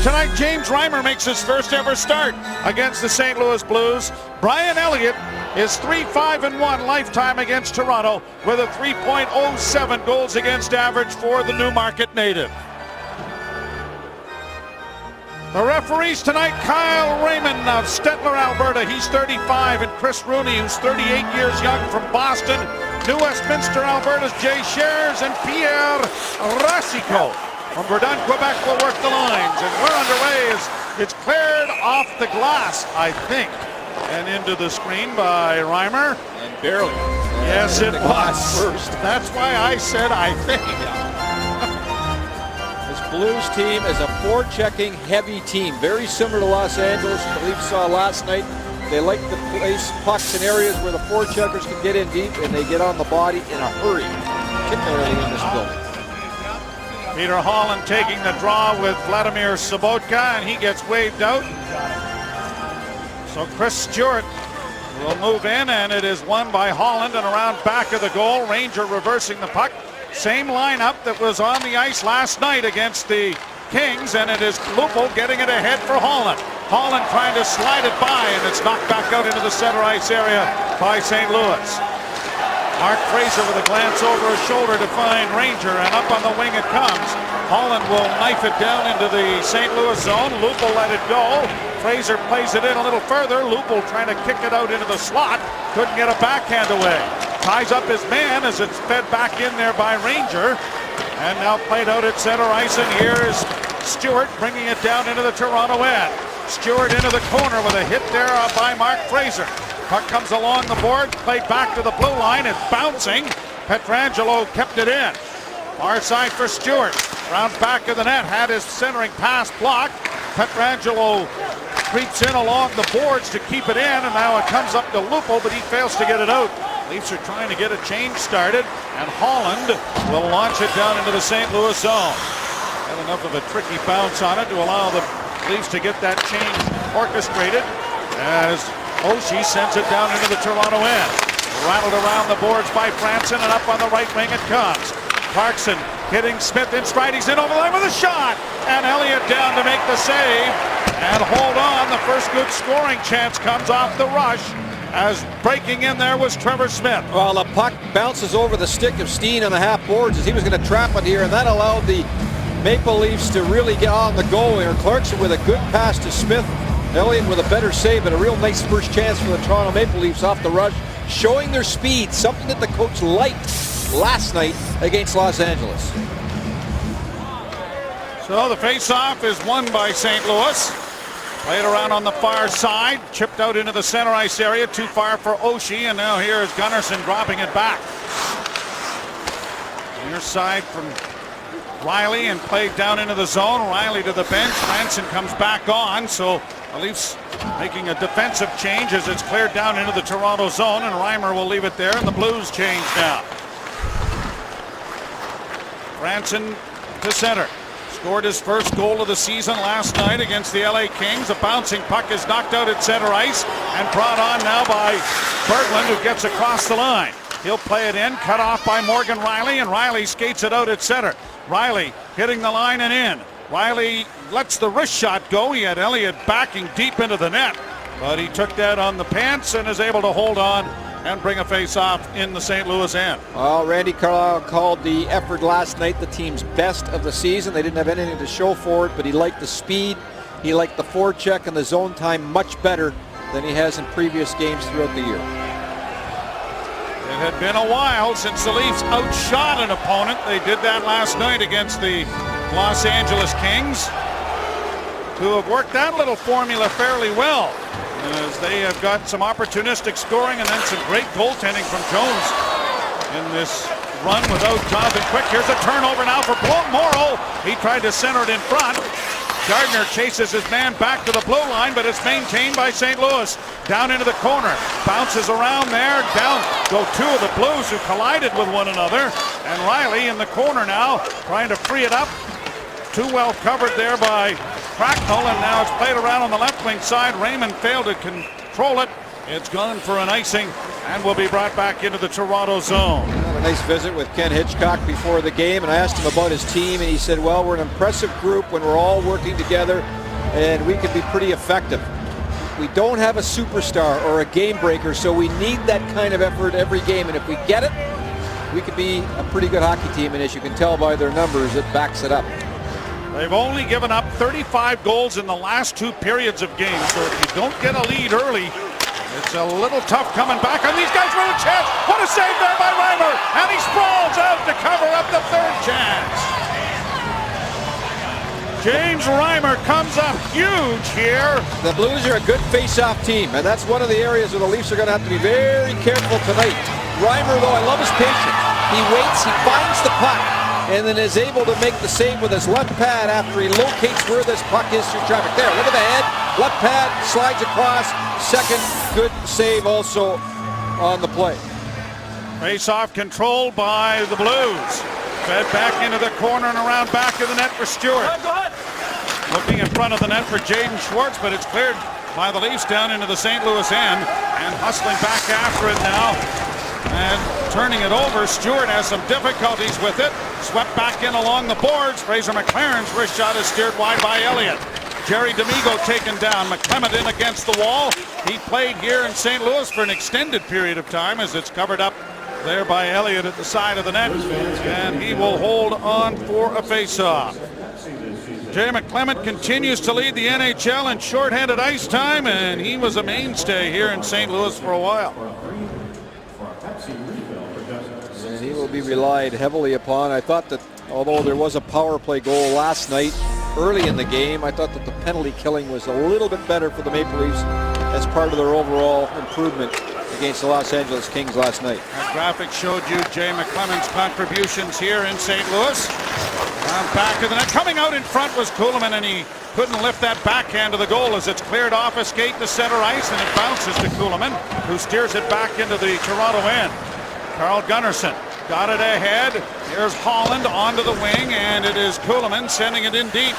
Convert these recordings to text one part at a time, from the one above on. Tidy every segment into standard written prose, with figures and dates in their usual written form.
Tonight, James Reimer makes his first ever start against the St. Louis Blues. Brian Elliott is 3-5-1 lifetime against Toronto with a 3.07 goals against average for the Newmarket native. The referees tonight, Kyle Raymond of Stettler, Alberta. He's 35, and Chris Rooney, who's 38 years young from Boston. New Westminster, Alberta's Jay Shares and Pierre Racicot from Verdun, Quebec will work the lines. And we're underway as it's cleared off the glass, I think, and into the screen by Reimer. And barely. Yes, it was. First. That's why I said I think. Blues team is a forechecking heavy team, very similar to Los Angeles. The Leafs saw last night. They like to place pucks in areas where the forecheckers can get in deep, and they get on the body in a hurry, particularly in this building. Peter Holland taking the draw with Vladimir Sobotka, and he gets waved out. So Chris Stewart will move in, and it is won by Holland and around back of the goal. Ranger reversing the puck. Same lineup that was on the ice last night against the Kings, and it is Lupul getting it ahead for Holland. Holland trying to slide it by, and it's knocked back out into the center ice area by St. Louis. Mark Fraser with a glance over his shoulder to find Ranger, and up on the wing it comes. Holland will knife it down into the St. Louis zone. Lupul let it go. Fraser plays it in a little further. Lupul trying to kick it out into the slot. Couldn't get a backhand away. Ties up his man as it's fed back in there by Ranger. And now played out at center ice, and here's Stewart bringing it down into the Toronto end. Stewart into the corner with a hit there by Mark Fraser. Puck comes along the board, played back to the blue line. It's bouncing. Pietrangelo kept it in. Far side for Stewart. Round back of the net, had his centering pass blocked. Pietrangelo creeps in along the boards to keep it in, and now it comes up to Lupul, but he fails to get it out. Leafs are trying to get a change started, and Holland will launch it down into the St. Louis zone. Had enough of a tricky bounce on it to allow the Leafs to get that change orchestrated as Oshie sends it down into the Toronto end. Rattled around the boards by Franson, and up on the right wing it comes. Clarkson hitting Smith in stride. He's in over the line with a shot, and Elliott down to make the save. And hold on, the first good scoring chance comes off the rush, as breaking in there was Trevor Smith. Well, the puck bounces over the stick of Steen on the half boards as he was going to trap it here, and that allowed the Maple Leafs to really get on the go here. Clarkson with a good pass to Smith. Elliott with a better save, but a real nice first chance for the Toronto Maple Leafs off the rush, showing their speed, something that the coach liked last night against Los Angeles. So the face-off is won by St. Louis. Played around on the far side, chipped out into the center ice area, too far for Oshie, and now here is Gunnarsson dropping it back. Near side from Riley and played down into the zone. Riley to the bench. Franson comes back on, so the Leafs making a defensive change as it's cleared down into the Toronto zone, and Reimer will leave it there, and the Blues change now. Franson to center. Scored his first goal of the season last night against the LA Kings. A bouncing puck is knocked out at center ice and brought on now by Berglund, who gets across the line. He'll play it in, cut off by Morgan Riley, and Riley skates it out at center. Riley hitting the line and in. Riley lets the wrist shot go. He had Elliott backing deep into the net, but he took that on the pants and is able to hold on and bring a face-off in the St. Louis end. Well, Randy Carlyle called the effort last night the team's best of the season. They didn't have anything to show for it, but he liked the speed. He liked the forecheck and the zone time much better than he has in previous games throughout the year. It had been a while since the Leafs outshot an opponent. They did that last night against the Los Angeles Kings, who have worked that little formula fairly well, as they have got some opportunistic scoring and then some great goaltending from Jones in this run without Jonathan Quick. Here's a turnover now for Morrow. He tried to center it in front. Gardner chases his man back to the blue line, but it's maintained by St. Louis. Down into the corner. Bounces around there. Down go two of the Blues, who collided with one another. And Riley in the corner now, trying to free it up. Too well covered there by Cracknell, and now it's played around on the left wing side. Raymond failed to control it. It's gone for an icing and will be brought back into the Toronto zone. nice visit with Ken Hitchcock before the game, and I asked him about his team, and he said, well, we're an impressive group when we're all working together, and we can be pretty effective. We don't have a superstar or a game breaker, so we need that kind of effort every game, and if we get it, we could be a pretty good hockey team, and as you can tell by their numbers, it backs it up. They've only given up 35 goals in the last 2 periods of games, so if you don't get a lead early, it's a little tough coming back on these guys with a chance. What a save there by Reimer, and he sprawls out to cover up the 3rd chance. James Reimer comes up huge here. The Blues are a good face-off team, and that's one of the areas where the Leafs are going to have to be very careful tonight. Reimer, though, I love his patience. He waits, he finds the puck, and then is able to make the save with his left pad after he locates where this puck is through traffic. There, look at the head, left pad, slides across, second good save also on the play. Face-off controlled by the Blues. Fed back into the corner and around back of the net for Stewart. Looking in front of the net for Jaden Schwartz, but it's cleared by the Leafs down into the St. Louis end, and hustling back after it now. And turning it over, Stewart has some difficulties with it. Swept back in along the boards. Fraser McLaren's wrist shot is steered wide by Elliott. Jerry D'Amigo taken down. McClement in against the wall. He played here in St. Louis for an extended period of time as it's covered up there by Elliott at the side of the net. And he will hold on for a face-off. Jay McClement continues to lead the NHL in shorthanded ice time, and he was a mainstay here in St. Louis for a while. And he will be relied heavily upon. I thought that although there was a power play goal last night early in the game, I thought that the penalty killing was a little bit better for the Maple Leafs as part of their overall improvement against the Los Angeles Kings last night. That graphic showed you Jay McClement's contributions here in St. Louis. Back of the net. Coming out in front was Kuhlman, and he couldn't lift that backhand to the goal as it's cleared off a skate to center ice, and it bounces to Kuhlman, who steers it back into the Toronto end. Carl Gunnarsson got it ahead. Here's Holland onto the wing, and it is Kuhlman sending it in deep.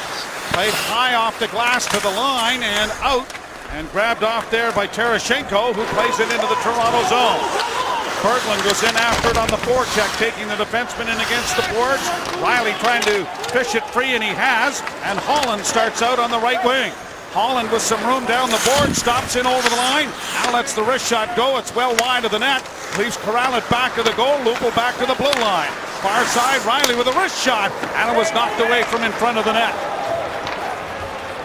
Played high off the glass to the line and out, and grabbed off there by Terashenko, who plays it into the Toronto zone. Berglund goes in after it on the forecheck, taking the defenseman in against the boards. Riley trying to fish it free, and he has. And Holland starts out on the right wing. Holland with some room down the board, stops in over the line. Now lets the wrist shot go. It's well wide of the net. Leaves Corral at back of the goal. Lupul back to the blue line. Far side, Riley with a wrist shot, and it was knocked away from in front of the net.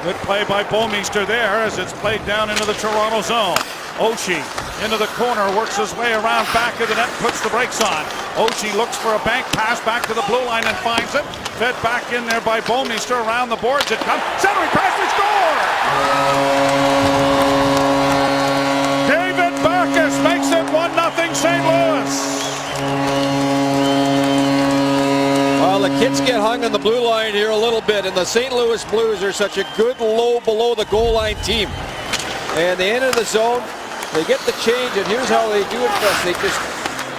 Good play by Bouwmeester there as it's played down into the Toronto zone. Oshie into the corner, works his way around back of the net, puts the brakes on. Oshie looks for a bank pass back to the blue line and finds it. Fed back in there by Bouwmeester around the boards. It comes. Centering pass, we score! David Backes makes it 1-0 St. Louis. Well, the kids get hung on the blue line here a little bit, and the St. Louis Blues are such a good low below the goal line team. And they enter the zone, they get the change, and here's how they do it for us. They just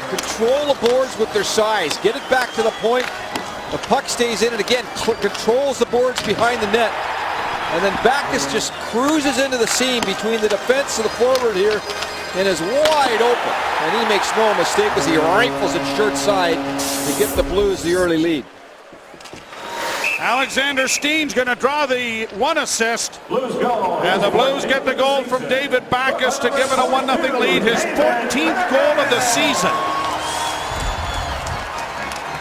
control the boards with their size, get it back to the point, the puck stays in, and again, controls the boards behind the net. And then Backes just cruises into the seam between the defense and the forward here, and is wide open. And he makes no mistake as he rifles it short side to get the Blues the early lead. Alexander Steen's going to draw the 1 assist. And the Blues get the goal from David Backes to give it a 1-0 lead. His 14th goal of the season.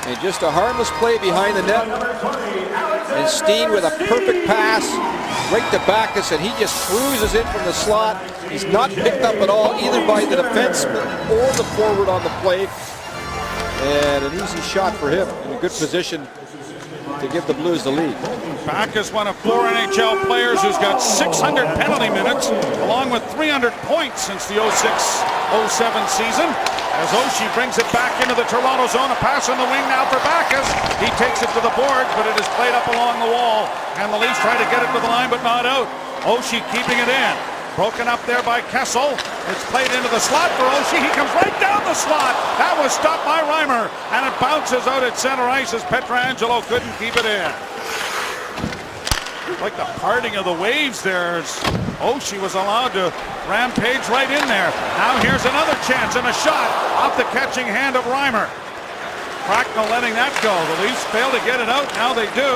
And just a harmless play behind the net. And Steen with a perfect pass right to Backes, and he just cruises in from the slot. He's not picked up at all either by the defenseman or the forward on the play. And an easy shot for him in a good position to give the Blues the lead. Backes, one of 4 NHL players who's got 600 penalty minutes, along with 300 points since the 06-07 season. As Oshie brings it back into the Toronto zone, a pass on the wing now for Backes. He takes it to the boards, but it is played up along the wall, and the Leafs try to get it to the line, but not out. Oshie keeping it in. Broken up there by Kessel. It's played into the slot for Oshie. He comes right down the slot. That was stopped by Reimer, and it bounces out at center ice as Pietrangelo couldn't keep it in. Like the parting of the waves there. Oshie was allowed to rampage right in there. Now here's another chance and a shot off the catching hand of Reimer. Cracknell letting that go. The Leafs fail to get it out. Now they do.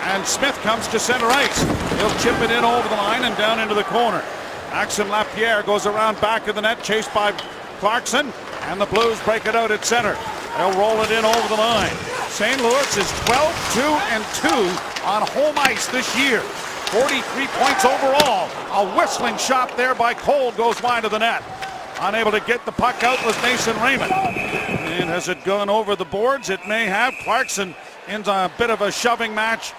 And Smith comes to center ice. He'll chip it in over the line and down into the corner. Maxime Lapierre goes around back of the net, chased by Clarkson. And the Blues break it out at center. They'll roll it in over the line. St. Louis is 12-2-2 on home ice this year. 43 points overall. A whistling shot there by Cole goes wide of the net. Unable to get the puck out was Mason Raymond. And has it gone over the boards? It may have. Clarkson into a bit of a shoving match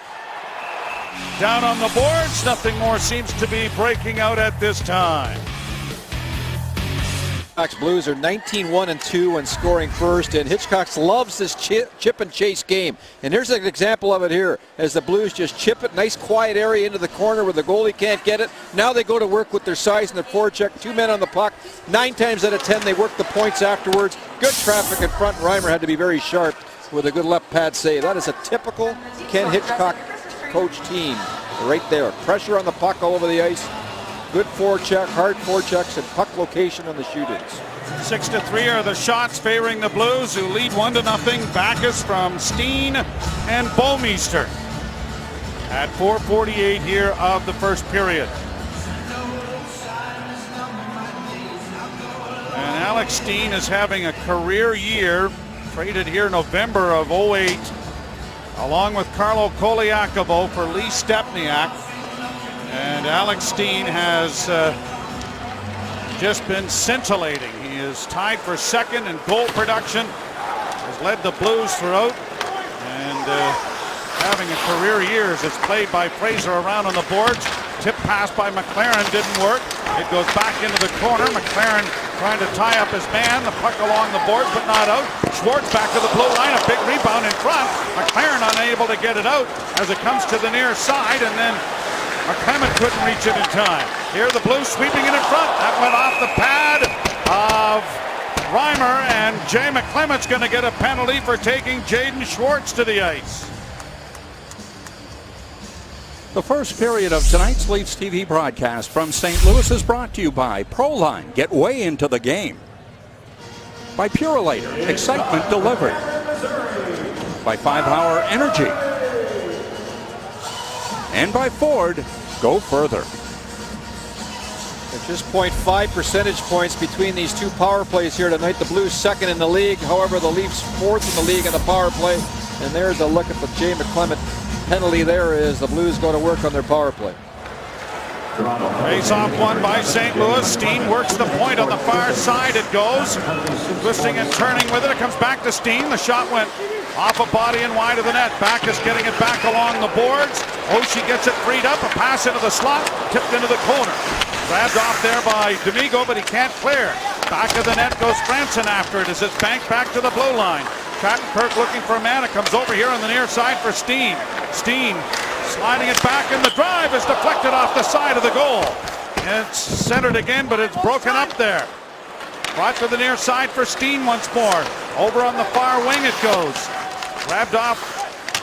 down on the boards. Nothing more seems to be breaking out at this time. Blues are 19-1-2 when scoring first, and Hitchcock loves this chip and chase game. And here's an example of it here as the Blues just chip it, nice quiet area into the corner where the goalie can't get it. Now they go to work with their size and their forecheck. 2 men on the puck. 9 times out of 10 they work the points afterwards. Good traffic in front. Reimer had to be very sharp with a good left pad save. That is a typical Ken Hitchcock coach team right there. Pressure on the puck all over the ice. Good forecheck, hard forechecks, and puck location on the shoot-ins. 6-3 are the shots favoring the Blues, who lead 1-0. Backus from Steen and Bouwmeester at 4:48 here of the first period. And Alex Steen is having a career year. Traded here November of 08, along with Carlo Koliakovo for Lee Stepniak. And Alex Steen has just been scintillating. He is tied for second in goal production, has led the Blues throughout, and having a career year as it's played by Fraser around on the boards. Tip pass by McLaren didn't work. It goes back into the corner. McLaren trying to tie up his man. The puck along the boards, but not out. Schwartz back to the blue line. A big rebound in front. McLaren unable to get it out as it comes to the near side, and then McClement couldn't reach it in time. Here the Blues sweeping it in front. That went off the pad of Reimer, and Jay McClement's going to get a penalty for taking Jaden Schwartz to the ice. The first period of tonight's Leafs TV broadcast from St. Louis is brought to you by Proline. Get way into the game. By Purolator. Excitement delivered. By 5 Hour Energy. And by Ford, go further. There's just 0.5 percentage points between these two power plays here tonight. The Blues second in the league. However, the Leafs fourth in the league in the power play. And there's a look at the Jay McClement penalty there as the Blues go to work on their power play. Face off one by St. Louis. Steen works the point on the far side. It goes. Twisting and turning with it. It comes back to Steen. The shot went off a body and wide of the net. Backus getting it back along the boards. Oshie gets it freed up. A pass into the slot. Tipped into the corner. Grabbed off there by D'Amigo, but he can't clear. Back of the net goes Franson after it as it's banked back to the blue line. Shattenkirk looking for a man. It comes over here on the near side for Steen. Steen sliding it back, and the drive is deflected off the side of the goal. It's centered again, but it's broken up there. Brought to the near side for Steen once more. Over on the far wing it goes. Grabbed off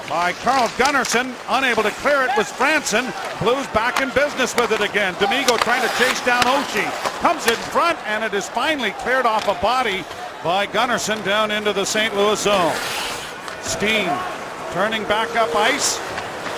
by Carl Gunnarsson. Unable to clear it was Franson. Blues back in business with it again. D'Amigo trying to chase down Oshie. Comes in front, and it is finally cleared off a body by Gunnarsson down into the St. Louis zone. Steen turning back up ice.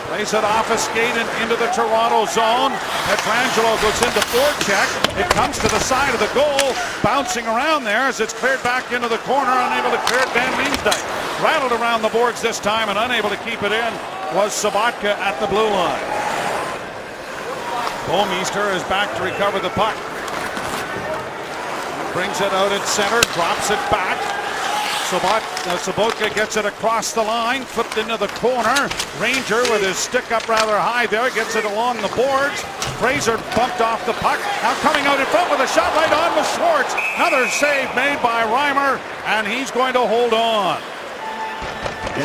Plays it off a skate and into the Toronto zone. Pietrangelo goes into forecheck. It comes to the side of the goal. Bouncing around there as it's cleared back into the corner. Unable to clear it, Van Riemsdyk. Rattled around the boards this time and unable to keep it in was Sobotka at the blue line. Bouwmeester is back to recover the puck. Brings it out at center, drops it back. Sobotka gets it across the line, flipped into the corner. Ranger with his stick up rather high there, gets it along the boards. Fraser bumped off the puck. Now coming out in front with a shot right on with Schwartz. Another save made by Reimer, and he's going to hold on.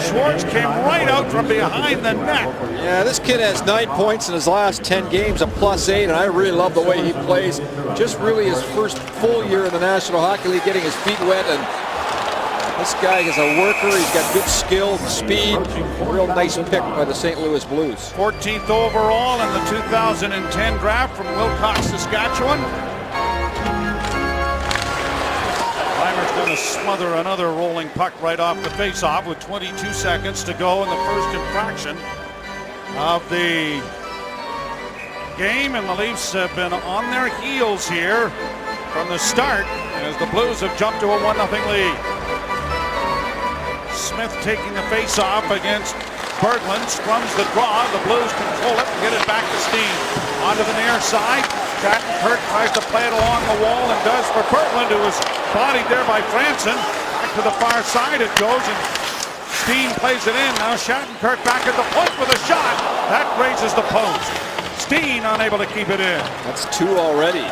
Schwartz came right out from behind the net. Yeah, this kid has 9 points in his last 10 games, a +8, and I really love the way he plays. Just really his first full year in the National Hockey League, getting his feet wet, and this guy is a worker. He's got good skill, speed. Real nice pick by the St. Louis Blues. 14th overall in the 2010 draft from Wilcox, Saskatchewan. Reimer Reimer's going to smother another rolling puck right off the faceoff with 22 seconds to go in the first infraction of the game, and the Leafs have been on their heels here from the start as the Blues have jumped to a 1-0 lead. Smith taking the face-off against Berglund, scrums the draw. The Blues control it and get it back to Steen. Onto the near side. Shattenkirk tries to play it along the wall and does for Berglund, who was bodied there by Franson. Back to the far side it goes, and Steen plays it in. Now Shattenkirk back at the point with a shot. That grazes the post. Steen unable to keep it in. That's 2 already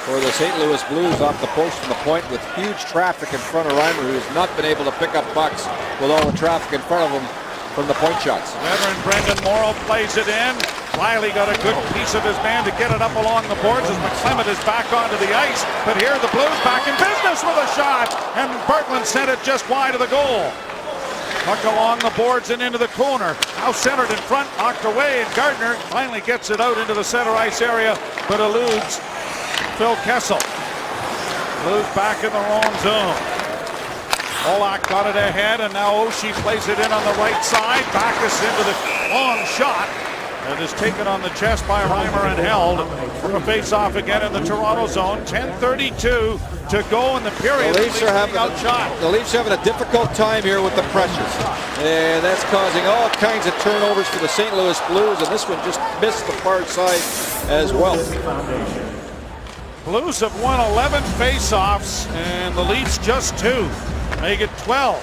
for the St. Louis Blues off the post from the point, with huge traffic in front of Reimer, who's not been able to pick up pucks with all the traffic in front of him from the point shots. Veteran Brendan Morrow plays it in. Riley got a good piece of his man to get it up along the boards as McClement is back onto the ice. But here the Blues back in business with a shot, and Berglund sent it just wide of the goal. Puck along the boards and into the corner. Now centered in front, knocked away, and Gardner finally gets it out into the center ice area, but eludes Phil Kessel. Blues back in the wrong zone. Polak got it ahead, and now Oshie plays it in on the right side. Backus into the long shot. It is taken on the chest by Reimer and held for a face-off again in the Toronto zone. 10:32 to go in the period. The Leafs are having a difficult time here with the pressures, and that's causing all kinds of turnovers for the St. Louis Blues, and this one just missed the far side as well. Blues have won 11 face-offs, and the Leafs just 2. Make it 12.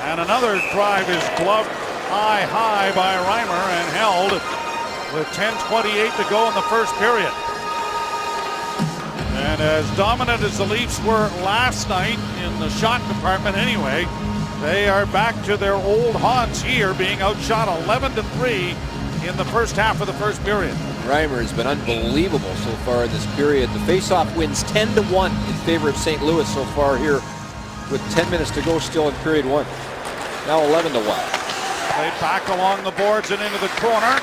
And another drive is gloved high by Reimer and held with 10:28 to go in the first period. And as dominant as the Leafs were last night in the shot department anyway, they are back to their old haunts here, being outshot 11-3 in the first half of the first period. Reimer has been unbelievable so far in this period. The faceoff wins 10-1 in favor of St. Louis so far here, with 10 minutes to go still in period 1. Now 11-1. Played back along the boards and into the corner.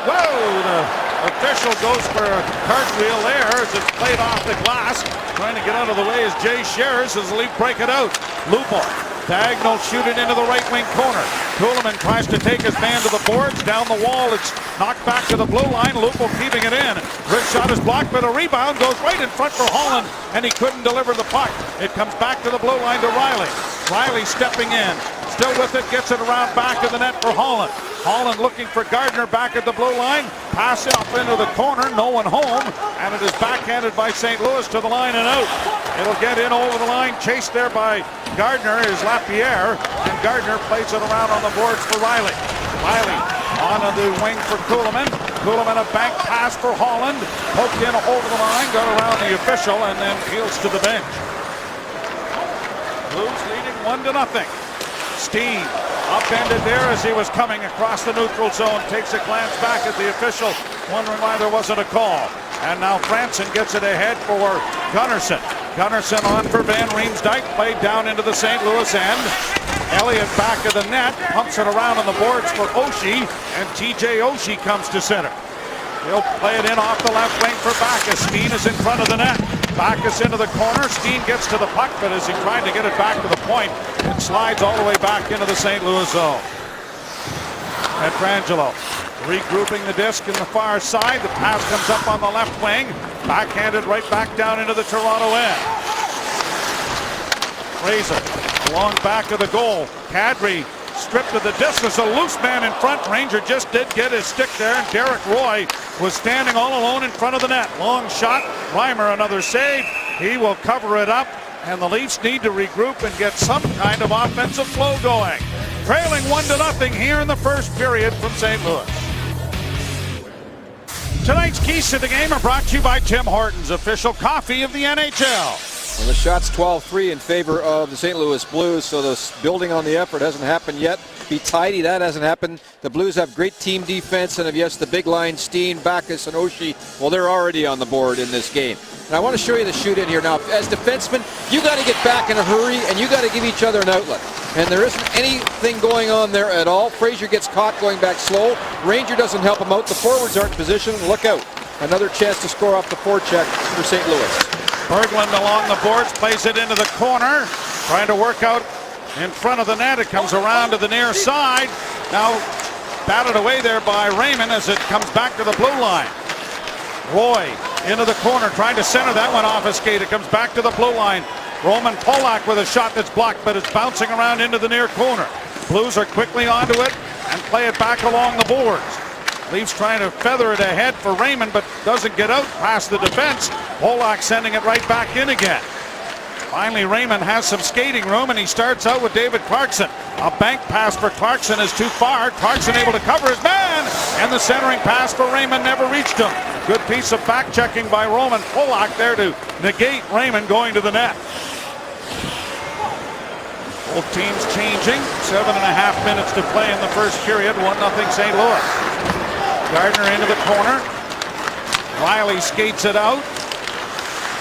Whoa! The official goes for a cartwheel there as it's played off the glass. Trying to get out of the way is Jay Sherris as the Leaf break it out. Lupo, diagonal, shoot it into the right wing corner. Kuhlman tries to take his man to the boards. Down the wall, it's knocked back to the blue line. Lupo keeping it in. Wrist shot is blocked, but a rebound goes right in front for Holland, and he couldn't deliver the puck. It comes back to the blue line to Riley. Riley stepping in. Still with it, gets it around back of the net for Holland. Holland looking for Gardner back at the blue line. Pass up into the corner, no one home, and it is backhanded by St. Louis to the line and out. It'll get in over the line, chased there by Gardner is Lapierre, and Gardner plays it around on the boards for Riley. Riley on the wing for Kuhlman. Kuhlman a bank pass for Holland, poked in over the line, got around the official, and then fields to the bench. Blues leading 1-0. Steen upended there as he was coming across the neutral zone. Takes a glance back at the official, wondering why there wasn't a call. And now Franson gets it ahead for Gunnarsson. Gunnarsson on for Van Riemsdyk, played down into the St. Louis end. Elliott back of the net, pumps it around on the boards for Oshie, and TJ Oshie comes to center. He'll play it in off the left wing for Backus. Steen is in front of the net. Backus into the corner. Steen gets to the puck, but as he tried to get it back to the point, it slides all the way back into the St. Louis zone. Pietrangelo regrouping the disc in the far side. The pass comes up on the left wing. Backhanded right back down into the Toronto end. Fraser along back of the goal. Kadri stripped of the disc. There's a loose man in front. Ranger just did get his stick there, and Derek Roy was standing all alone in front of the net. Long shot. Reimer another save. He will cover it up, and the Leafs need to regroup and get some kind of offensive flow going. Trailing 1-0 here in the first period from St. Louis. Tonight's keys to the game are brought to you by Tim Hortons, official coffee of the NHL. And the shot's 12-3 in favor of the St. Louis Blues, so the building on the effort hasn't happened yet. Be tidy, that hasn't happened. The Blues have great team defense, and yes, the big line, Steen, Backus, and Oshie, well, they're already on the board in this game. And I want to show you the shoot in here now. As defensemen, you got to get back in a hurry, and you got to give each other an outlet. And there isn't anything going on there at all. Fraser gets caught going back slow. Ranger doesn't help him out. The forwards aren't in position. Look out. Another chance to score off the forecheck for St. Louis. Berglund along the boards, plays it into the corner, trying to work out in front of the net. It comes around to the near side. Now batted away there by Raymond as it comes back to the blue line. Roy into the corner, trying to center. That one off his skate. It comes back to the blue line. Roman Polak with a shot that's blocked, but it's bouncing around into the near corner. Blues are quickly onto it and play it back along the boards. Leafs trying to feather it ahead for Raymond, but doesn't get out past the defense. Polak sending it right back in again. Finally, Raymond has some skating room, and he starts out with David Clarkson. A bank pass for Clarkson is too far. Clarkson able to cover his man, and the centering pass for Raymond never reached him. Good piece of back-checking by Roman Polak there to negate Raymond going to the net. Both teams changing. 7.5 minutes to play in the first period. 1-0 St. Louis. Gardner into the corner. Riley skates it out.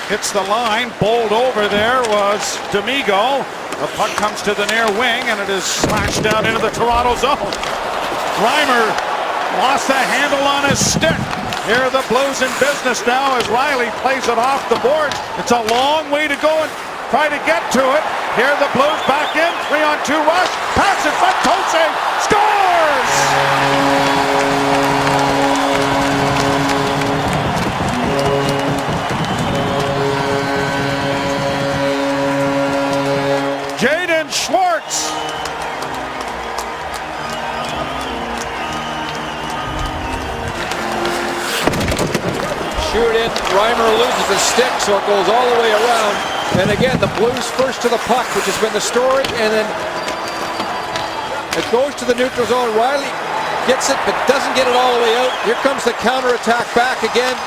Hits the line. Bowled over there was D'Amigo. The puck comes to the near wing, and it is slashed down into the Toronto zone. Reimer lost the handle on his stick. Here are the Blues in business now as Riley plays it off the boards. It's a long way to go and try to get to it. Here the Blues back in. 3-on-2 rush. Pass in front. Tose scores! Jaden Schwartz. Shoot in. Reimer loses the stick, so it goes all the way around. And again, the Blues first to the puck, which has been the story, and then it goes to the neutral zone. Riley gets it, but doesn't get it all the way out. Here comes the counterattack back again,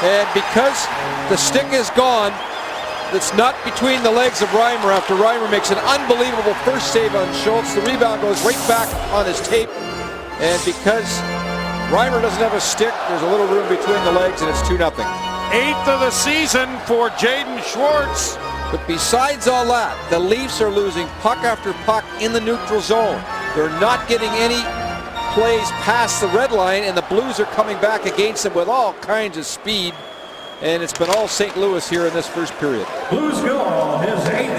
and because the stick is gone, it's not between the legs of Reimer after Reimer makes an unbelievable first save on Schultz. The rebound goes right back on his tape, and because Reimer doesn't have a stick, there's a little room between the legs, and it's 2-0. 8th of the season for Jaden Schwartz. But besides all that, the Leafs are losing puck after puck in the neutral zone. They're not getting any plays past the red line, and the Blues are coming back against them with all kinds of speed. And it's been all St. Louis here in this first period.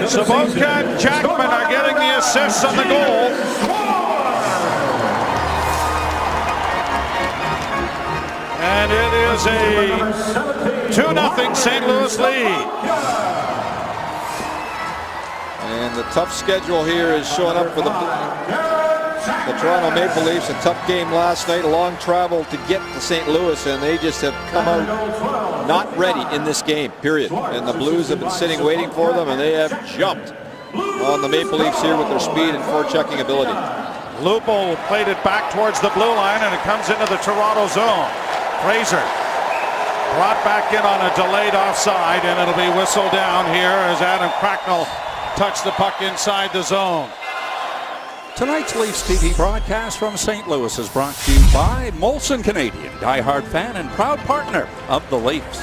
Sobotka and Jackman are getting the assists on the goal. And it is a 2-0 St. Louis lead. And the tough schedule here is showing up for the Toronto Maple Leafs. A tough game last night, a long travel to get to St. Louis, and they just have come out not ready in this game, period. And the Blues have been sitting waiting for them, and they have jumped on the Maple Leafs here with their speed and forechecking ability. Lupo played it back towards the blue line, and it comes into the Toronto zone. Fraser brought back in on a delayed offside, and it'll be whistled down here as Adam Cracknell touched the puck inside the zone. Tonight's Leafs TV broadcast from St. Louis is brought to you by Molson Canadian, diehard fan and proud partner of the Leafs.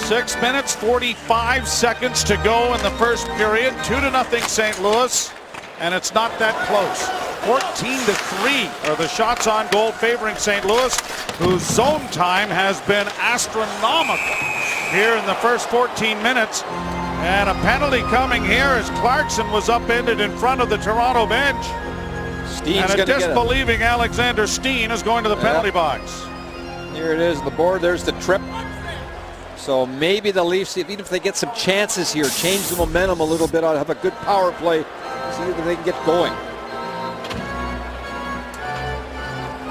Six minutes, 45 seconds to go in the first period. 2-0 St. Louis, and it's not that close. 14-3 are the shots on goal favoring St. Louis, whose zone time has been astronomical here in the first 14 minutes. And a penalty coming here as Clarkson was upended in front of the Toronto bench. Steen's and a disbelieving Alexander Steen is going to the penalty box. Here it is, the board. There's the trip. So maybe the Leafs, even if they get some chances here, change the momentum a little bit, have a good power play, see if they can get going.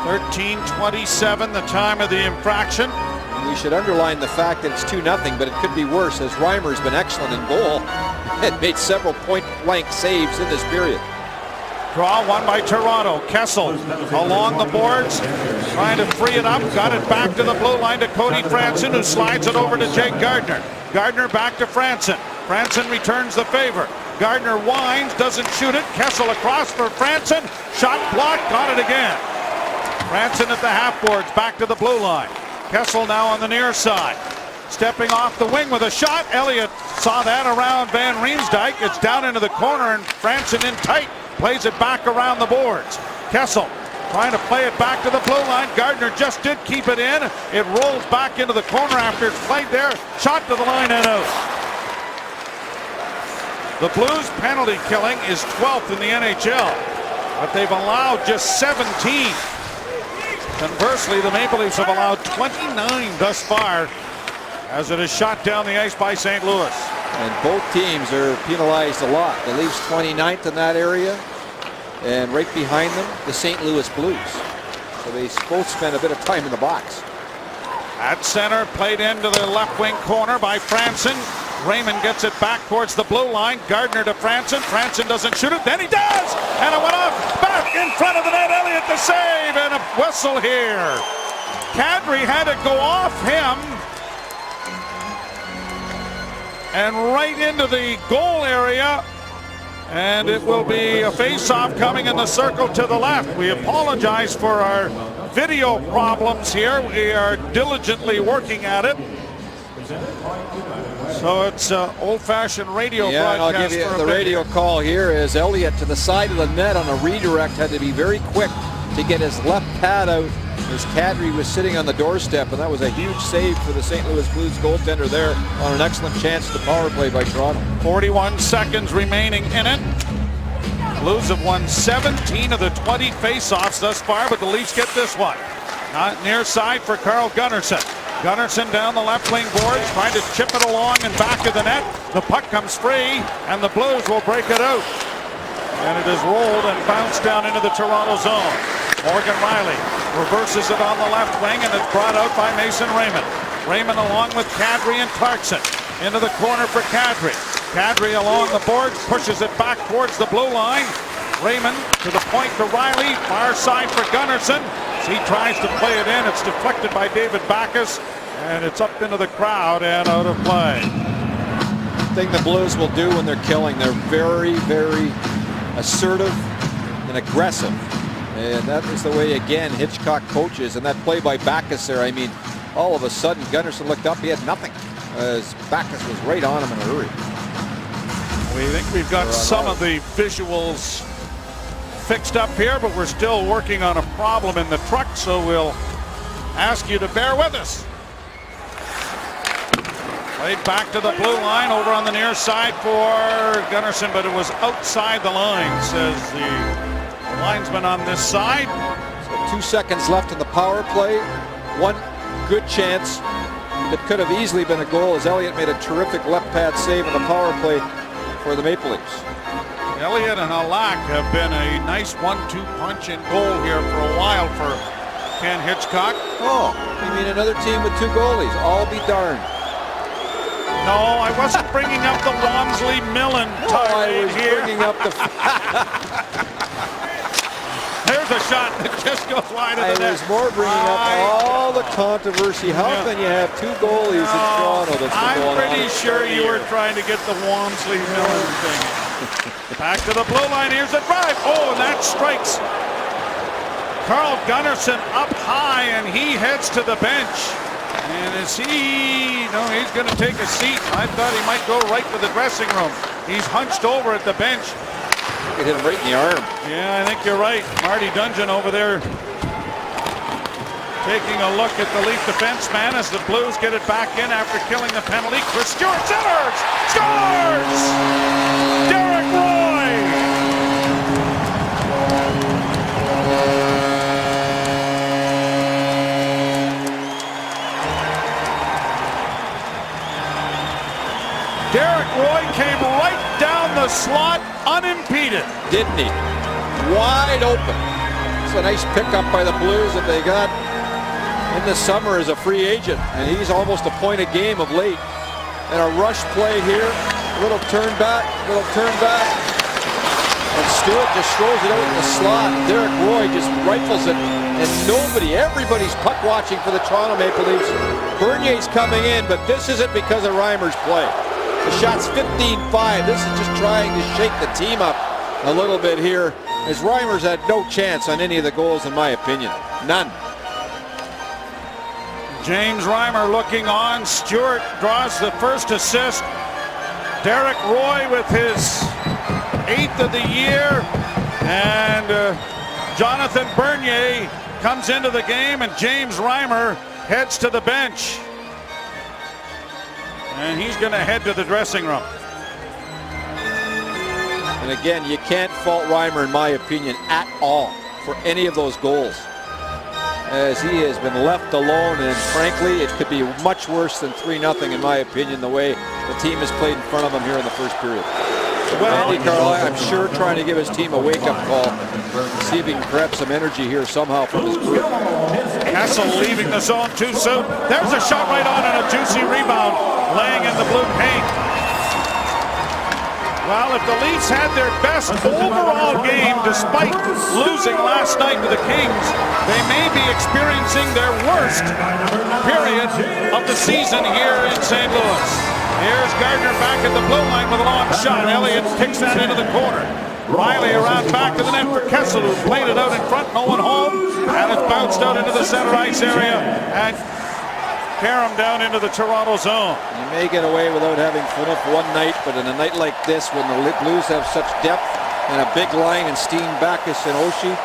13:27, the time of the infraction. We should underline the fact that it's 2-0, but it could be worse, as Reimer's been excellent in goal and made several point-blank saves in this period. Draw won by Toronto. Kessel along the boards, trying to free it up. Got it back to the blue line to Cody Franson, who slides it over to Jake Gardner. Gardner back to Franson. Franson returns the favor. Gardner winds, doesn't shoot it. Kessel across for Franson. Shot blocked, got it again. Franson at the half boards, back to the blue line. Kessel now on the near side. Stepping off the wing with a shot. Elliott saw that around Van Riemsdyk. It's down into the corner, and Franson in tight. Plays it back around the boards. Kessel trying to play it back to the blue line. Gardner just did keep it in. It rolls back into the corner after it's played there. Shot to the line and out. The Blues penalty killing is 12th in the NHL, but they've allowed just 17. Conversely, the Maple Leafs have allowed 29 thus far as it is shot down the ice by St. Louis. And both teams are penalized a lot. The Leafs 29th in that area, and right behind them, the St. Louis Blues. So they both spend a bit of time in the box. At center, played into the left wing corner by Franson. Raymond gets it back towards the blue line. Gardner to Franson. Franson doesn't shoot it. Then he does! And it went off back in front of the net. Elliott the save and a whistle here. Kadri had to go off him and right into the goal area. And it will be a face-off coming in the circle to the left. We apologize for our video problems here. We are diligently working at it. So it's old-fashioned radio broadcast. And I'll give you the radio call here as Elliott to the side of the net on a redirect had to be very quick to get his left pad out as Kadri was sitting on the doorstep, and that was a huge save for the St. Louis Blues goaltender there on an excellent chance to power play by Toronto. 41 seconds remaining in it. Blues have won 17 of the 20 face-offs thus far, but the Leafs get this one. Not near side for Carl Gunnarsson. Gunnarsson down the left wing boards, trying to chip it along and back of the net. The puck comes free, and the Blues will break it out. And it is rolled and bounced down into the Toronto zone. Morgan Rielly reverses it on the left wing, and it's brought out by Mason Raymond. Raymond along with Kadri and Clarkson. Into the corner for Kadri. Kadri along the boards, pushes it back towards the blue line. Raymond to the point to Rielly, far side for Gunnarsson. As he tries to play it in, it's deflected by David Backes, and it's up into the crowd and out of play. The thing the Blues will do when they're killing, they're very, very assertive and aggressive. And that is the way, again, Hitchcock coaches. And that play by Backes there, I mean, all of a sudden, Gunnarsson looked up, he had nothing, as Backes was right on him in a hurry. We think we've got some of the visuals fixed up here, but we're still working on a problem in the truck, so we'll ask you to bear with us. Played back to the blue line, over on the near side for Gunnarsson, but it was outside the line, says the linesman on this side. So 2 seconds left in the power play. One good chance that could have easily been a goal as Elliott made a terrific left pad save in the power play for the Maple Leafs. Elliott and Halak have been a nice 1-2 punch in goal here for a while for Ken Hitchcock. Oh, you mean another team with 2 goalies? I'll be darned. No, I wasn't bringing up the Walmsley Millen tirade here. Bringing up the. There's a shot that just goes wide of the net. I was more bringing up all the controversy. How can you have 2 goalies in Toronto? I'm pretty sure you were trying to get the Walmsley Millen thing. Back to the blue line. Here's a drive. Oh, and that strikes Carl Gunnarsson up high, and he heads to the bench. And is he? No, he's going to take a seat. I thought he might go right to the dressing room. He's hunched over at the bench. It hit him right in the arm. Yeah, I think you're right. Marty Dungeon over there taking a look at the Leaf defenseman as the Blues get it back in after killing the penalty. Chris Stewart centers! Scores! Derek Roy! Derek Roy came right down the slot unimpeded. Didn't he? Wide open. It's a nice pickup by the Blues that they got in the summer as a free agent. And he's almost a point a game of late. And a rush play here. Little turn back. And Stewart just throws it out in the slot. Derek Roy just rifles it. And everybody's puck watching for the Toronto Maple Leafs. Bernier's coming in, but this isn't because of Reimer's play. The shot's 15-5. This is just trying to shake the team up a little bit here, as Reimer's had no chance on any of the goals, in my opinion. None. James Reimer looking on. Stewart draws the first assist. Derek Roy with his 8th of the year. And Jonathan Bernier comes into the game, and James Reimer heads to the bench. And he's going to head to the dressing room. And again, you can't fault Reimer, in my opinion, at all for any of those goals, as he has been left alone, and frankly, it could be much worse than 3-0, in my opinion, the way the team has played in front of him here in the first period. Well, Andy Carlisle, I'm sure, trying to give his team a wake-up call, see if he can grab some energy here somehow from his group. Kessel leaving the zone too soon. There's a shot right on and a juicy rebound, laying in the blue paint. Well, if the Leafs had their best overall game despite losing last night to the Kings, they may be experiencing their worst period of the season here in St. Louis. Here's Gardner back at the blue line with a long shot. Elliott kicks that into the corner. Riley around back to the net for Kessel, who played it out in front, no one home, and it's bounced out into the center ice area, and Karam down into the Toronto zone. You may get away without having enough one night, but in a night like this, when the Blues have such depth and a big line in Steen, Backes, and Oshie,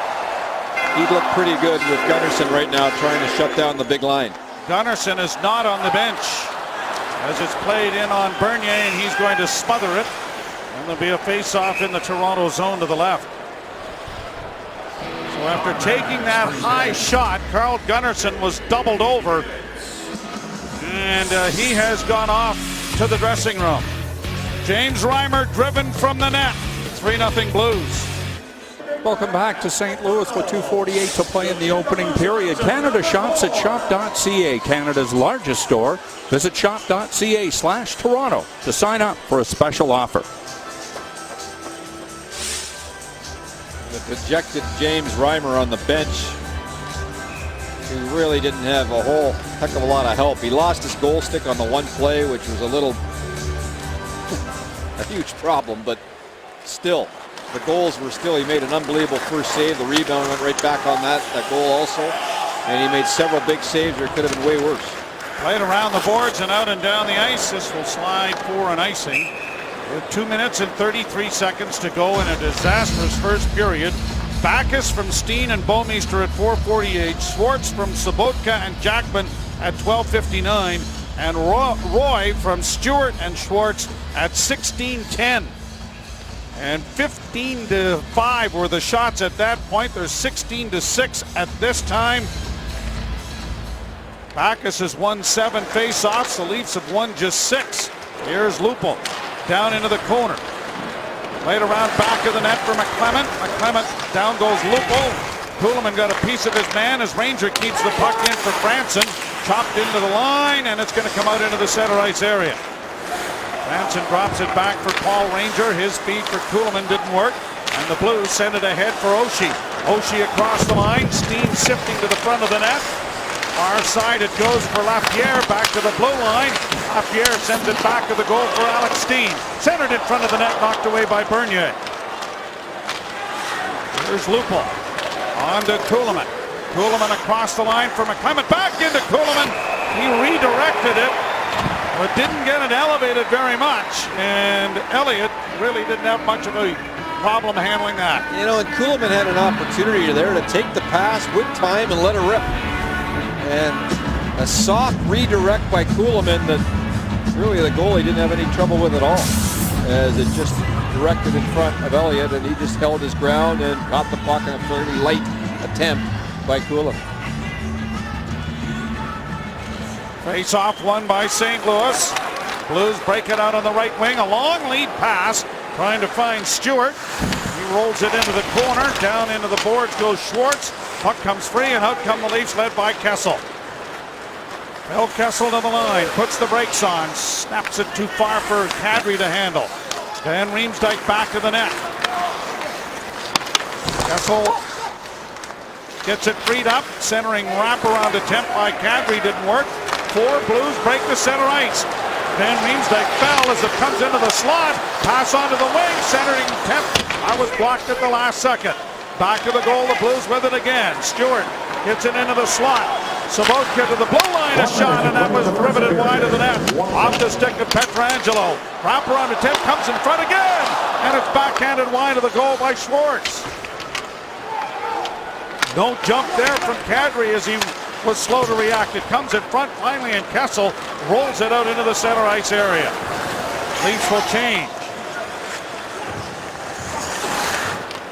he'd look pretty good with Gunnarsson right now trying to shut down the big line. Gunnarsson is not on the bench as it's played in on Bernier, and he's going to smother it. And there'll be a face-off in the Toronto zone to the left. So after taking that high shot, Carl Gunnarsson was doubled over, and he has gone off to the dressing room. James Reimer driven from the net. 3-0 Blues. Welcome back to St. Louis with 2:48 to play in the opening period. Canada shops at shop.ca, Canada's largest store. Visit shop.ca/Toronto to sign up for a special offer. The dejected James Reimer on the bench, who really didn't have a whole heck of a lot of help. He lost his goal stick on the one play, which was a huge problem, but still, the goals were still, he made an unbelievable first save. The rebound went right back on that goal also, and he made several big saves where it could have been way worse. Played around the boards and out and down the ice. This will slide for an icing. With 2 minutes and 33 seconds to go in a disastrous first period. Backes from Steen and Bouwmeester at 4:48. Schwartz from Sobotka and Jackman at 12:59. And Roy from Stewart and Schwartz at 16:10. And 15-5 were the shots at that point. There's 16-6 at this time. Backes has won 7 face-offs. The Leafs have won just 6. Here's Lupul down into the corner. Played around back of the net for McClement. McClement, down goes Lupul. Kuhlman got a piece of his man as Ranger keeps the puck in for Franson. Chopped into the line, and it's going to come out into the center ice area. Franson drops it back for Paul Ranger. His feed for Kuhlman didn't work, and the Blues send it ahead for Oshie. Oshie across the line. Steen sifting to the front of the net. Far side it goes for Lapierre, back to the blue line. Lapierre sends it back to the goal for Alex Steen. Centered in front of the net, knocked away by Bernier. Here's Lupul. On to Kuhlman. Kuhlman across the line for McClement. Back into Kuhlman. He redirected it, but didn't get it elevated very much. And Elliott really didn't have much of a problem handling that. You know, and Kuhlman had an opportunity there to take the pass with time and let it rip. And a soft redirect by Kuhlman that really the goalie didn't have any trouble with at all, as it just directed in front of Elliott, and he just held his ground and caught the puck in a fairly light attempt by Kuhlman. Face off won by St. Louis. Blues break it out on the right wing. A long lead pass trying to find Stewart. He rolls it into the corner. Down into the boards goes Schwartz. Puck comes free, and out come the Leafs led by Kessel. Phil Kessel to the line. Puts the brakes on. Snaps it too far for Kadri to handle. Van Riemsdyk back to the net. Kessel gets it freed up. Centering wraparound attempt by Kadri didn't work. 4 Blues break the center ice. Van Riemsdyk fell as it comes into the slot. Pass onto the wing. Centering attempt. I was blocked at the last second. Back to the goal. The Blues with it again. Stewart gets it into the slot. Sobotka to the blue line. A shot, and that was riveted wide of the net. Off the stick of Pietrangelo. Wraparound attempt comes in front again. And it's backhanded wide of the goal by Schwartz. No jump there from Kadri as he was slow to react. It comes in front finally, and Kessel rolls it out into the center ice area. Leafs will change.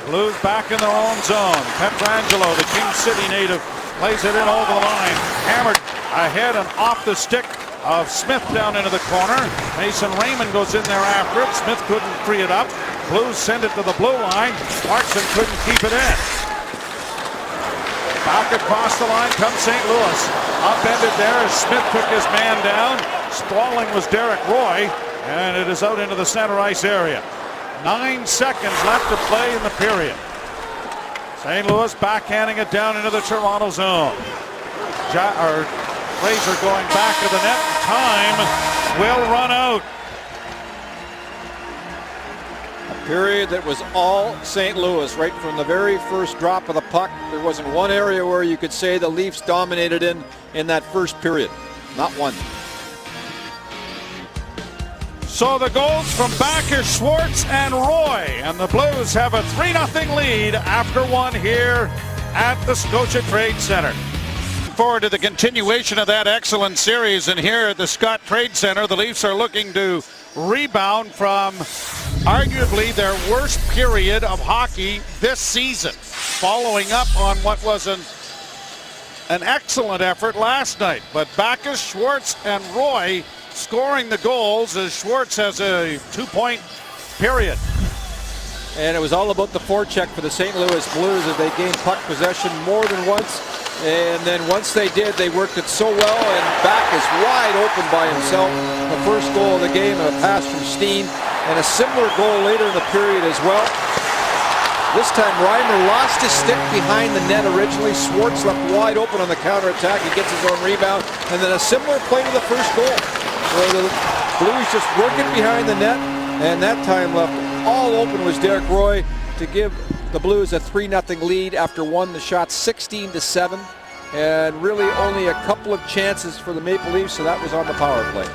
Blues back in their own zone. Pietrangelo, the King City native, plays it in over the line. Hammered ahead and off the stick of Smith down into the corner. Mason Raymond goes in there after it. Smith couldn't free it up. Blues send it to the blue line. Clarkson couldn't keep it in. Back across the line comes St. Louis. Upended there as Smith took his man down. Sprawling was Derek Roy, and it is out into the center ice area. 9 seconds left to play in the period. St. Louis backhanding it down into the Toronto zone. Fraser going back to the net. Time will run out. A period that was all St. Louis right from the very first drop of the puck. There wasn't one area where you could say the Leafs dominated in that first period. Not one. So the goals from Backes, Schwartz, and Roy, and the Blues have a 3-0 lead after one here at the Scotia Trade Center. Forward to the continuation of that excellent series, and here at the Scott Trade Center, the Leafs are looking to rebound from arguably their worst period of hockey this season, following up on what was an excellent effort last night. But Backes, Schwartz, and Roy scoring the goals as Schwartz has a 2-point period. And it was all about the forecheck for the St. Louis Blues as they gained puck possession more than once. And then once they did, they worked it so well, and Backes wide open by himself. The first goal of the game, and a pass from Steen, and a similar goal later in the period as well. This time Reimer lost his stick behind the net originally. Schwartz left wide open on the counterattack. He gets his own rebound, and then a similar play to the first goal, where the Blues just working behind the net, and that time left all open was Derek Roy to give the Blues a 3-0 lead after one. The shot 16-7, and really only a couple of chances for the Maple Leafs, so that was on the power play.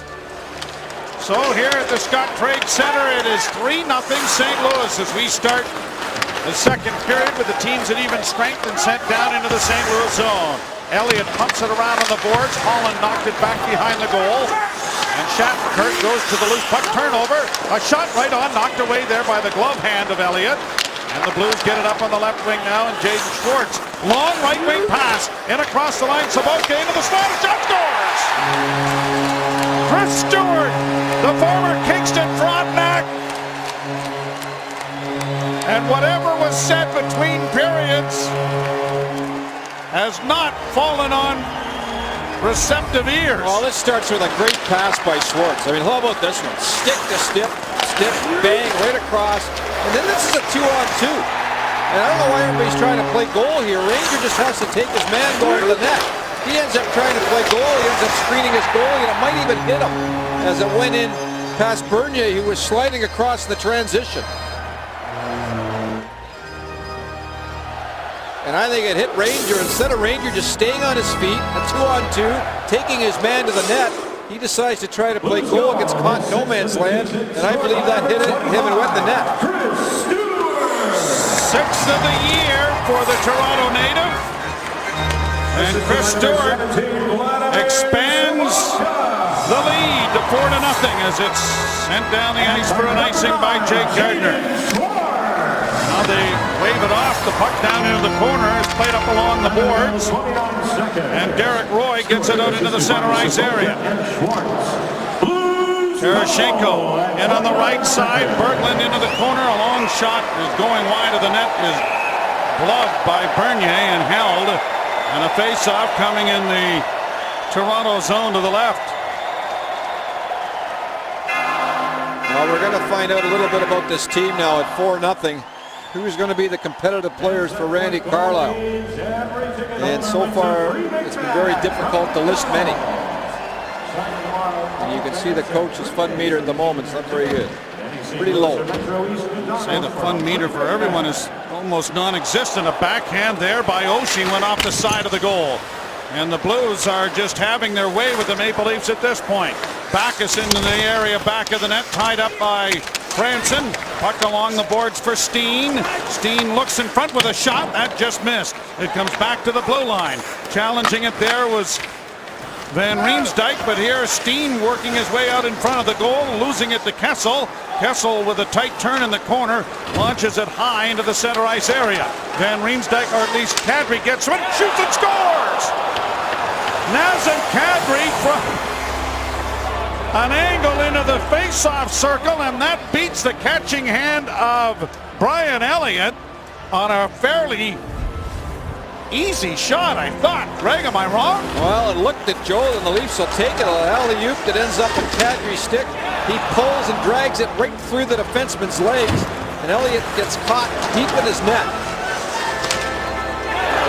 So here at the Scott Trade Center, it is 3-0 St. Louis as we start the second period with the teams at even strength and sent down into the St. Louis zone. Elliott pumps it around on the boards. Holland knocked it back behind the goal. And Shattenkirk goes to the loose puck turnover. A shot right on, knocked away there by the glove hand of Elliott. And the Blues get it up on the left wing now, and Jaden Schwartz. Long right wing pass. In across the line, Sabotka into the slot. Shot scores! Chris Stewart, the former Kingston Frontenac. And whatever was said between periods has not fallen on receptive ears. Well, this starts with a great pass by Schwartz. I mean, how about this one? Stick to stick, bang, right across. And then this is a 2-on-2. And I don't know why everybody's trying to play goal here. Ranger just has to take his man going to the net. He ends up trying to play goal. He ends up screening his goalie, and it might even hit him as it went in past Bernier, who was sliding across the transition. And I think it hit Ranger. Instead of Ranger just staying on his feet, a 2-on-2, taking his man to the net, he decides to try to play goal against caught no man's land, and I believe that hit him and went in the net. Sixth of the year for the Toronto native. And Chris Stewart expands the lead to 4-0 as it's sent down the ice for an icing by Jake Gardiner. Now they wave it off. The puck down into the corner is played up along the boards. And Derek Roy gets it out into the center ice area. Tereshchenko in on the right side. Berglund into the corner. A long shot is going wide of the net. Is gloved by Bernier and held. And a face-off coming in the Toronto zone to the left. Well, we're going to find out a little bit about this team now at 4-0. Who's going to be the competitive players for Randy Carlyle? And so far, it's been very difficult to list many. And you can see the coach's fun meter at the moment. It's not very good. Pretty low. Say the fun meter for everyone is almost non-existent. A backhand there by Oshie went off the side of the goal. And the Blues are just having their way with the Maple Leafs at this point. Backes into the area back of the net, tied up by Franson. Puck along the boards for Steen. Steen looks in front with a shot. That just missed. It comes back to the blue line. Challenging it there was Van Riemsdyk, but here Steen working his way out in front of the goal, losing it to Kessel. Kessel with a tight turn in the corner, launches it high into the center ice area. Van Riemsdyk, or at least Kadri, gets one, shoots and scores! Nazem Kadri from an angle into the face-off circle, and that beats the catching hand of Brian Elliott on a fairly easy shot, I thought. Greg, am I wrong? Well, it looked at Joel, and the Leafs will take it. An alley-oop that ends up in Kadri's stick. He pulls and drags it right through the defenseman's legs, and Elliott gets caught deep in his net.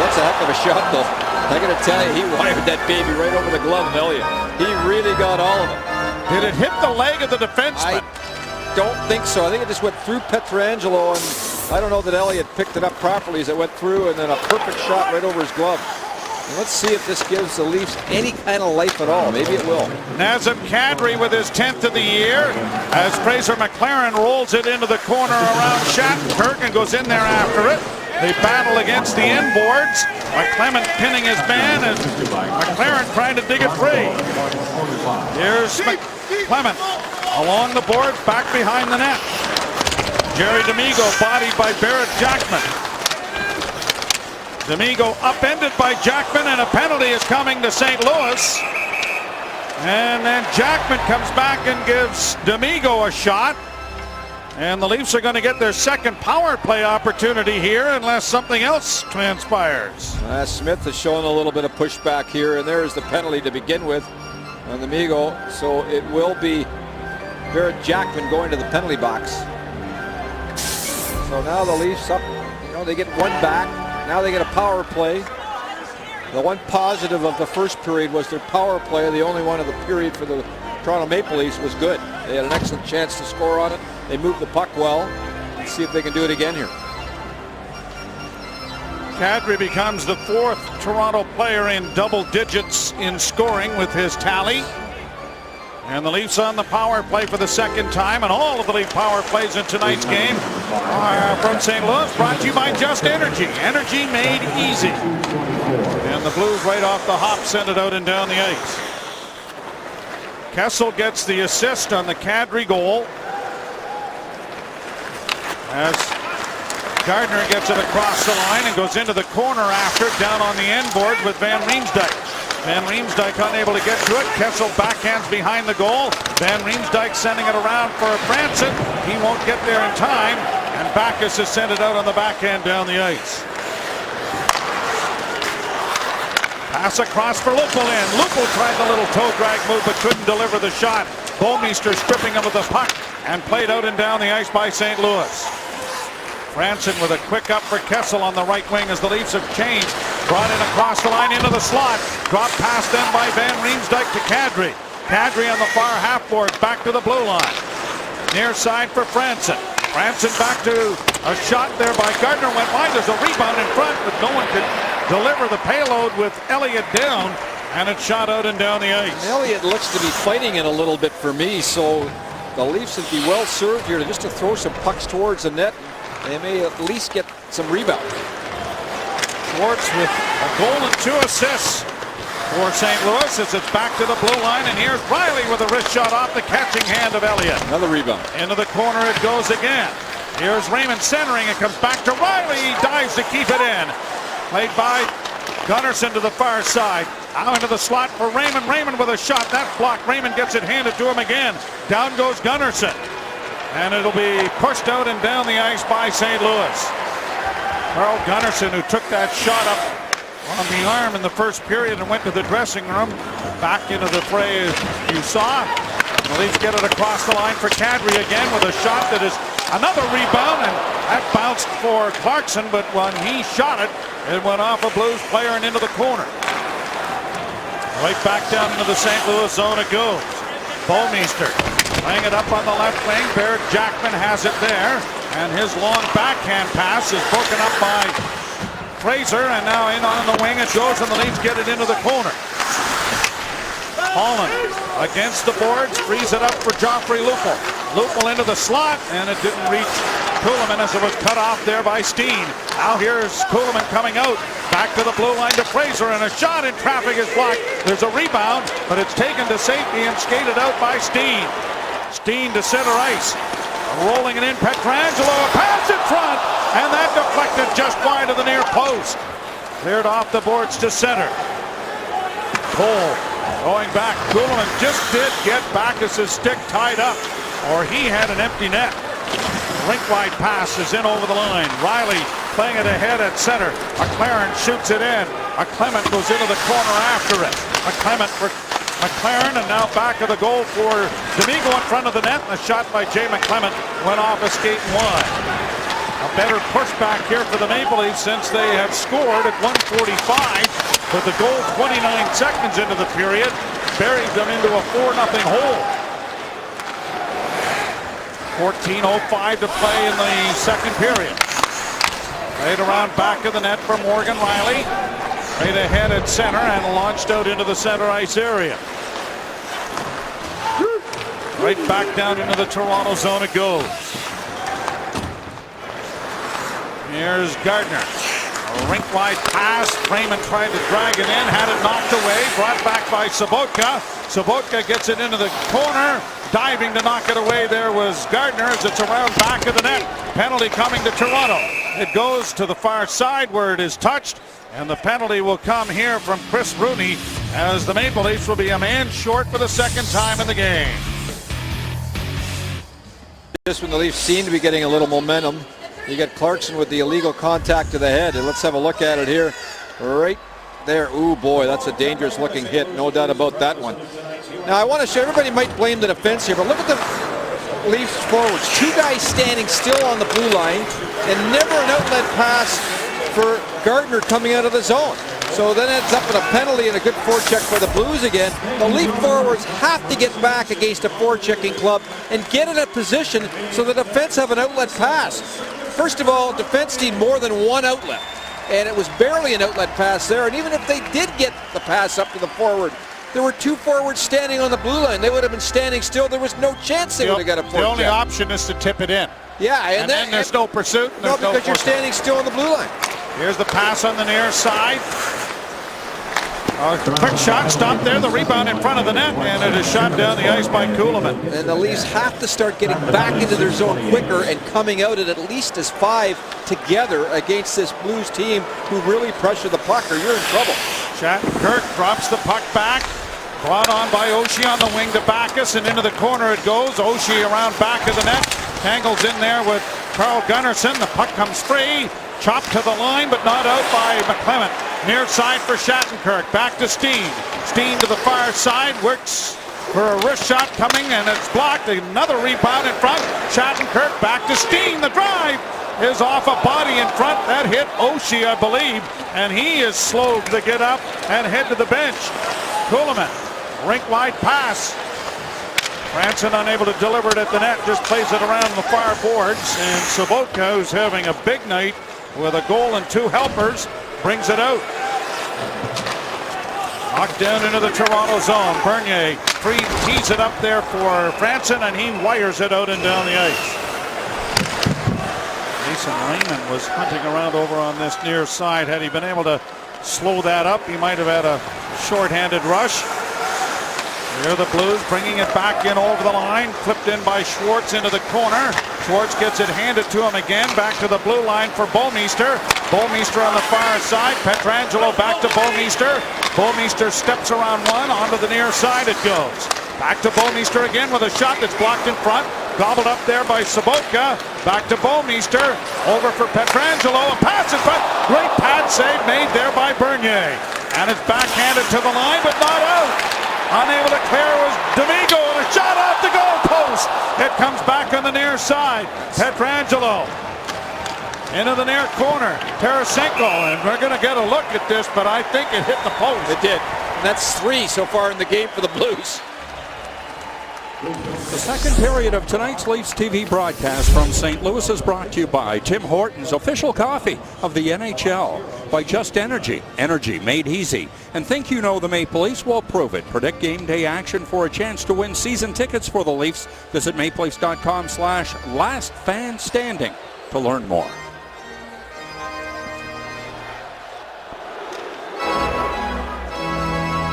That's a heck of a shot, though. I got to tell you, he wired that baby right over the glove of Elliott. He really got all of it. Did it hit the leg of the defenseman? I don't think so. I think it just went through Pietrangelo, and I don't know that Elliott picked it up properly as it went through, and then a perfect shot right over his glove. And let's see if this gives the Leafs any kind of life at all. Maybe it will. Nazem Kadri with his 10th of the year as Fraser McLaren rolls it into the corner around Shattenkirk and goes in there after it. They battle against the inboards. McClement pinning his man and McLaren trying to dig it free. Here's McClement along the boards, back behind the net. Jerry D'Amigo bodied by Barrett Jackman. D'Amigo upended by Jackman, and a penalty is coming to St. Louis. And then Jackman comes back and gives D'Amigo a shot. And the Leafs are going to get their second power play opportunity here unless something else transpires. Smith has shown a little bit of pushback here, and there's the penalty to begin with on D'Amigo. So it will be Barrett Jackman going to the penalty box. So now the Leafs up, they get one back. Now they get a power play. The one positive of the first period was their power play. The only one of the period for the Toronto Maple Leafs was good. They had an excellent chance to score on it. They moved the puck well. Let's see if they can do it again here. Kadri becomes the fourth Toronto player in double digits in scoring with his tally. And the Leafs on the power play for the second time, and all of the Leaf power plays in tonight's game are from St. Louis, brought to you by Just Energy. Energy made easy. And the Blues right off the hop send it out and down the ice. Kessel gets the assist on the Kadri goal as Gardner gets it across the line and goes into the corner after, down on the end board with Van Riemsdyk. Van Riemsdyk unable to get to it. Kessel backhands behind the goal. Van Riemsdyk sending it around for Franson. He won't get there in time, and Backes has sent it out on the backhand down the ice. Pass across for Lupulin. Lupul tried the little toe drag move but couldn't deliver the shot. Bouwmeester stripping him of the puck and played out and down the ice by St. Louis. Franson with a quick up for Kessel on the right wing as the Leafs have changed. Brought in across the line into the slot. Dropped past them by Van Riemsdyk to Kadri. Kadri on the far half boards back to the blue line. Near side for Franson. Franson back to a shot there by Gardner. Went wide. There's a rebound in front, but no one could deliver the payload with Elliott down. And it's shot out and down the ice. Elliott looks to be fighting it a little bit for me, so the Leafs would be well served here just to throw some pucks towards the net. They may at least get some rebound. Schwartz with a goal and 2 assists for St. Louis as it's back to the blue line, and here's Riley with a wrist shot off the catching hand of Elliott. Another rebound. Into the corner it goes again. Here's Raymond centering. It comes back to Riley. He dives to keep it in. Played by Gunnarsson to the far side. Out into the slot for Raymond. Raymond with a shot. That's blocked. Raymond gets it handed to him again. Down goes Gunnarsson. And it'll be pushed out and down the ice by St. Louis. Carl Gunnarsson, who took that shot up on the arm in the first period and went to the dressing room. Back into the fray as you saw. The Leafs get it across the line for Kadri again with a shot that is another rebound, and that bounced for Clarkson, but when he shot it, it went off a Blues player and into the corner. Right back down into the St. Louis zone it goes. Bouwmeester laying it up on the left wing. Barrett Jackman has it there, and his long backhand pass is broken up by Fraser, and now in on the wing it goes, and the Leafs get it into the corner. Holland against the boards, frees it up for Joffrey Lupul. Lupul into the slot, and it didn't reach Kuhlman as it was cut off there by Steen. Now here's Kuhlman coming out. Back to the blue line to Fraser, and a shot in traffic is blocked. There's a rebound, but it's taken to safety and skated out by Steen. Steen to center ice. Rolling it in, Pietrangelo, a pass in front, and that deflected just wide of the near post. Cleared off the boards to center. Cole going back. Kuhlman just did get Backes' stick tied up, or he had an empty net. Rink-wide pass is in over the line. Riley playing it ahead at center. McLaren shoots it in. McClement goes into the corner after it. McClement for McLaren, and now back of the goal for D'Amigo in front of the net. And a shot by Jay McClement went off a skate wide. A better pushback here for the Maple Leafs since they have scored at 1:45. But the goal 29 seconds into the period buried them into a 4-0 hole. 14:05 to play in the second period. Right around back of the net for Morgan Riley. Right ahead at center and launched out into the center ice area. Right back down into the Toronto zone it goes. Here's Gardner. A rink-wide pass. Freeman tried to drag it in, had it knocked away, brought back by Sobotka. Sobotka gets it into the corner. Diving to knock it away there was Gardner as it's around back of the net. Penalty coming to Toronto. It goes to the far side where it is touched, and the penalty will come here from Chris Rooney as the Maple Leafs will be a man short for the second time in the game. Just when the Leafs seem to be getting a little momentum, you get Clarkson with the illegal contact to the head, and let's have a look at it here. Right there. Ooh, boy, that's a dangerous looking hit. No doubt about that one. Now, I want to show, everybody might blame the defense here, but look at the Leafs forwards. Two guys standing still on the blue line, and never an outlet pass for Gardner coming out of the zone. So then ends up in a penalty and a good forecheck for the Blues again. The Leaf forwards have to get back against a forechecking club and get in a position so the defense have an outlet pass. First of all, defense need more than one outlet, and it was barely an outlet pass there. And even if they did get the pass up to the forward, there were two forwards standing on the blue line. They would have been standing still. There was no chance they would have got a forecheck. The only option is to tip it in. Yeah, and then there's no pursuit. No, because you're standing still on the blue line. Here's the pass on the near side. Quick shot, stop there, the rebound in front of the net, and it is shot down the ice by Kuhlman. And the Leafs have to start getting back into their zone quicker and coming out at least as five together against this Blues team who really pressure the puck, or you're in trouble. Shattenkirk drops the puck back. Brought on by Oshie on the wing to Backes, and into the corner it goes. Oshie around back of the net. Tangles in there with Carl Gunnarsson. The puck comes free. Chopped to the line, but not out by McClement. Near side for Shattenkirk. Back to Steen. Steen to the far side. Works for a wrist shot coming, and it's blocked. Another rebound in front. Shattenkirk back to Steen. The drive is off a body in front. That hit Oshie, I believe, and he is slow to get up and head to the bench. Kuhlman, rink-wide pass. Franson unable to deliver it at the net, just plays it around the far boards, and Sobotka, who's having a big night with a goal and two helpers, brings it out. Knocked down into the Toronto zone. Bernier tees it up there for Franson, and he wires it out and down the ice. Mason Raymond was hunting around over on this near side. Had he been able to slow that up, he might have had a short-handed rush. Here the Blues bringing it back in over the line. Flipped in by Schwartz into the corner. Schwartz gets it handed to him again. Back to the blue line for Bouwmeester. Bouwmeester on the far side. Pietrangelo back to Bouwmeester. Bouwmeester steps around one. Onto the near side it goes. Back to Bouwmeester again with a shot that's blocked in front. Gobbled up there by Sobotka. Back to Bouwmeester. Over for Pietrangelo. A pass in front. Great pad save made there by Bernier. And it's backhanded to the line, but not out. Unable to clear was D'Amigo, and a shot off the goal post. It comes back on the near side. Pietrangelo into the near corner. Tarasenko, and we're going to get a look at this, but I think it hit the post. It did. And that's 3 so far in the game for the Blues. The second period of tonight's Leafs TV broadcast from St. Louis is brought to you by Tim Hortons, official coffee of the NHL, by Just Energy, energy made easy, and think you know the Maple Leafs? Well, prove it. Predict game day action for a chance to win season tickets for the Leafs. Visit mapleleafs.com/lastfanstanding to learn more.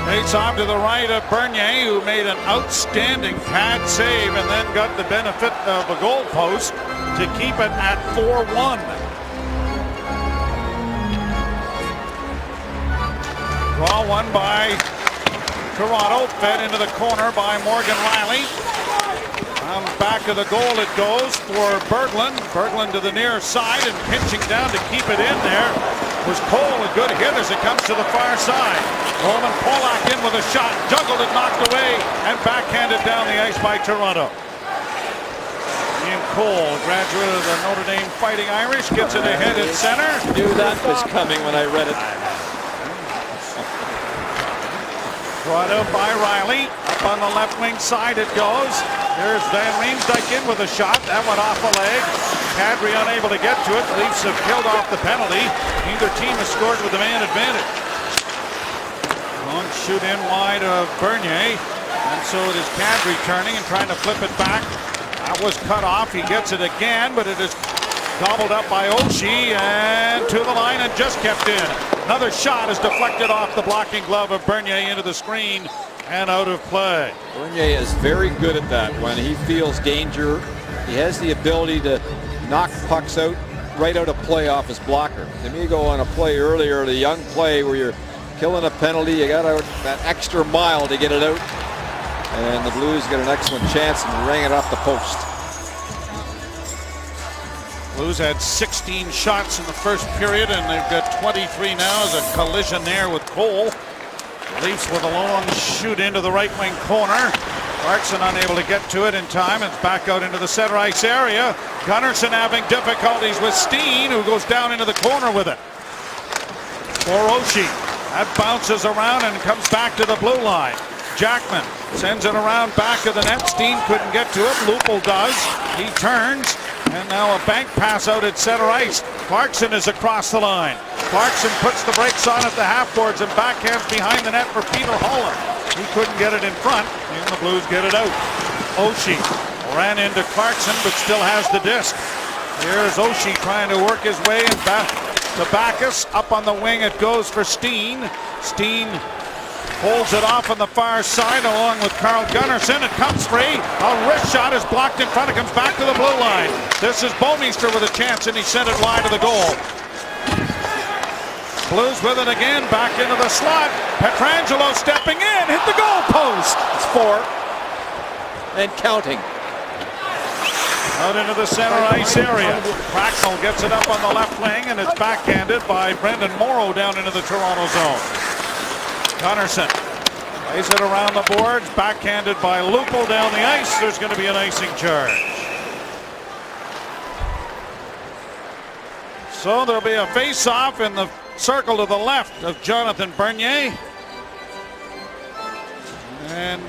Face off to the right of Bernier, who made an outstanding pad save and then got the benefit of a goal post to keep it at 4-1. Draw one by Toronto, fed into the corner by Morgan Riley. On the back of the goal it goes for Berglund. Berglund to the near side and pinching down to keep it in there was Cole. A good hit as it comes to the far side. Roman Polak in with a shot, juggled it, knocked away, and backhanded down the ice by Toronto. Ian Cole, graduate of the Notre Dame Fighting Irish, gets it ahead at center. Knew that was coming when I read it. Brought out by Riley. Up on the left wing side it goes. There's Van Riemsdyk in with a shot. That went off a leg. Kadri unable to get to it. The Leafs have killed off the penalty. Neither team has scored with the man advantage. Long shoot in wide of Bernier. And so it is Kadri turning and trying to flip it back. That was cut off. He gets it again, but it is gobbled up by Oshie and to the line and just kept in. Another shot is deflected off the blocking glove of Bernier into the screen and out of play. Bernier is very good at that. When he feels danger, he has the ability to knock pucks out right out of play off his blocker. D'Amigo on a play earlier, the young play where you're killing a penalty, you got out that extra mile to get it out. And the Blues get an excellent chance and rang it off the post. Blues had 16 shots in the first period, and they've got 23 now as a collision there with Cole. Leafs with a long shoot into the right wing corner. Clarkson unable to get to it in time. It's back out into the center ice area. Gunnarsson having difficulties with Steen, who goes down into the corner with it. For Oshie. That bounces around and comes back to the blue line. Jackman sends it around back of the net. Steen couldn't get to it. Lupul does. He turns. And now a bank pass out at center ice. Clarkson is across the line. Clarkson puts the brakes on at the half boards and backhands behind the net for Peter Holland. He couldn't get it in front, and the Blues get it out. Oshie ran into Clarkson, but still has the disc. Here's Oshie trying to work his way and back to Backes. Up on the wing it goes for Steen. Steen holds it off on the far side along with Carl Gunnarsson. It comes free. A wrist shot is blocked in front. It comes back to the blue line. This is Bouwmeester with a chance, and he sent it wide of the goal. Blues with it again, back into the slot. Pietrangelo stepping in, hit the goal post. It's 4 and counting. Out into the center ice area. Cracknell gets it up on the left wing, and it's backhanded by Brendan Morrow down into the Toronto zone. Gunnarsson plays it around the boards, backhanded by Lupul down the ice. There's going to be an icing charge. So there'll be a face-off in the circle to the left of Jonathan Bernier. And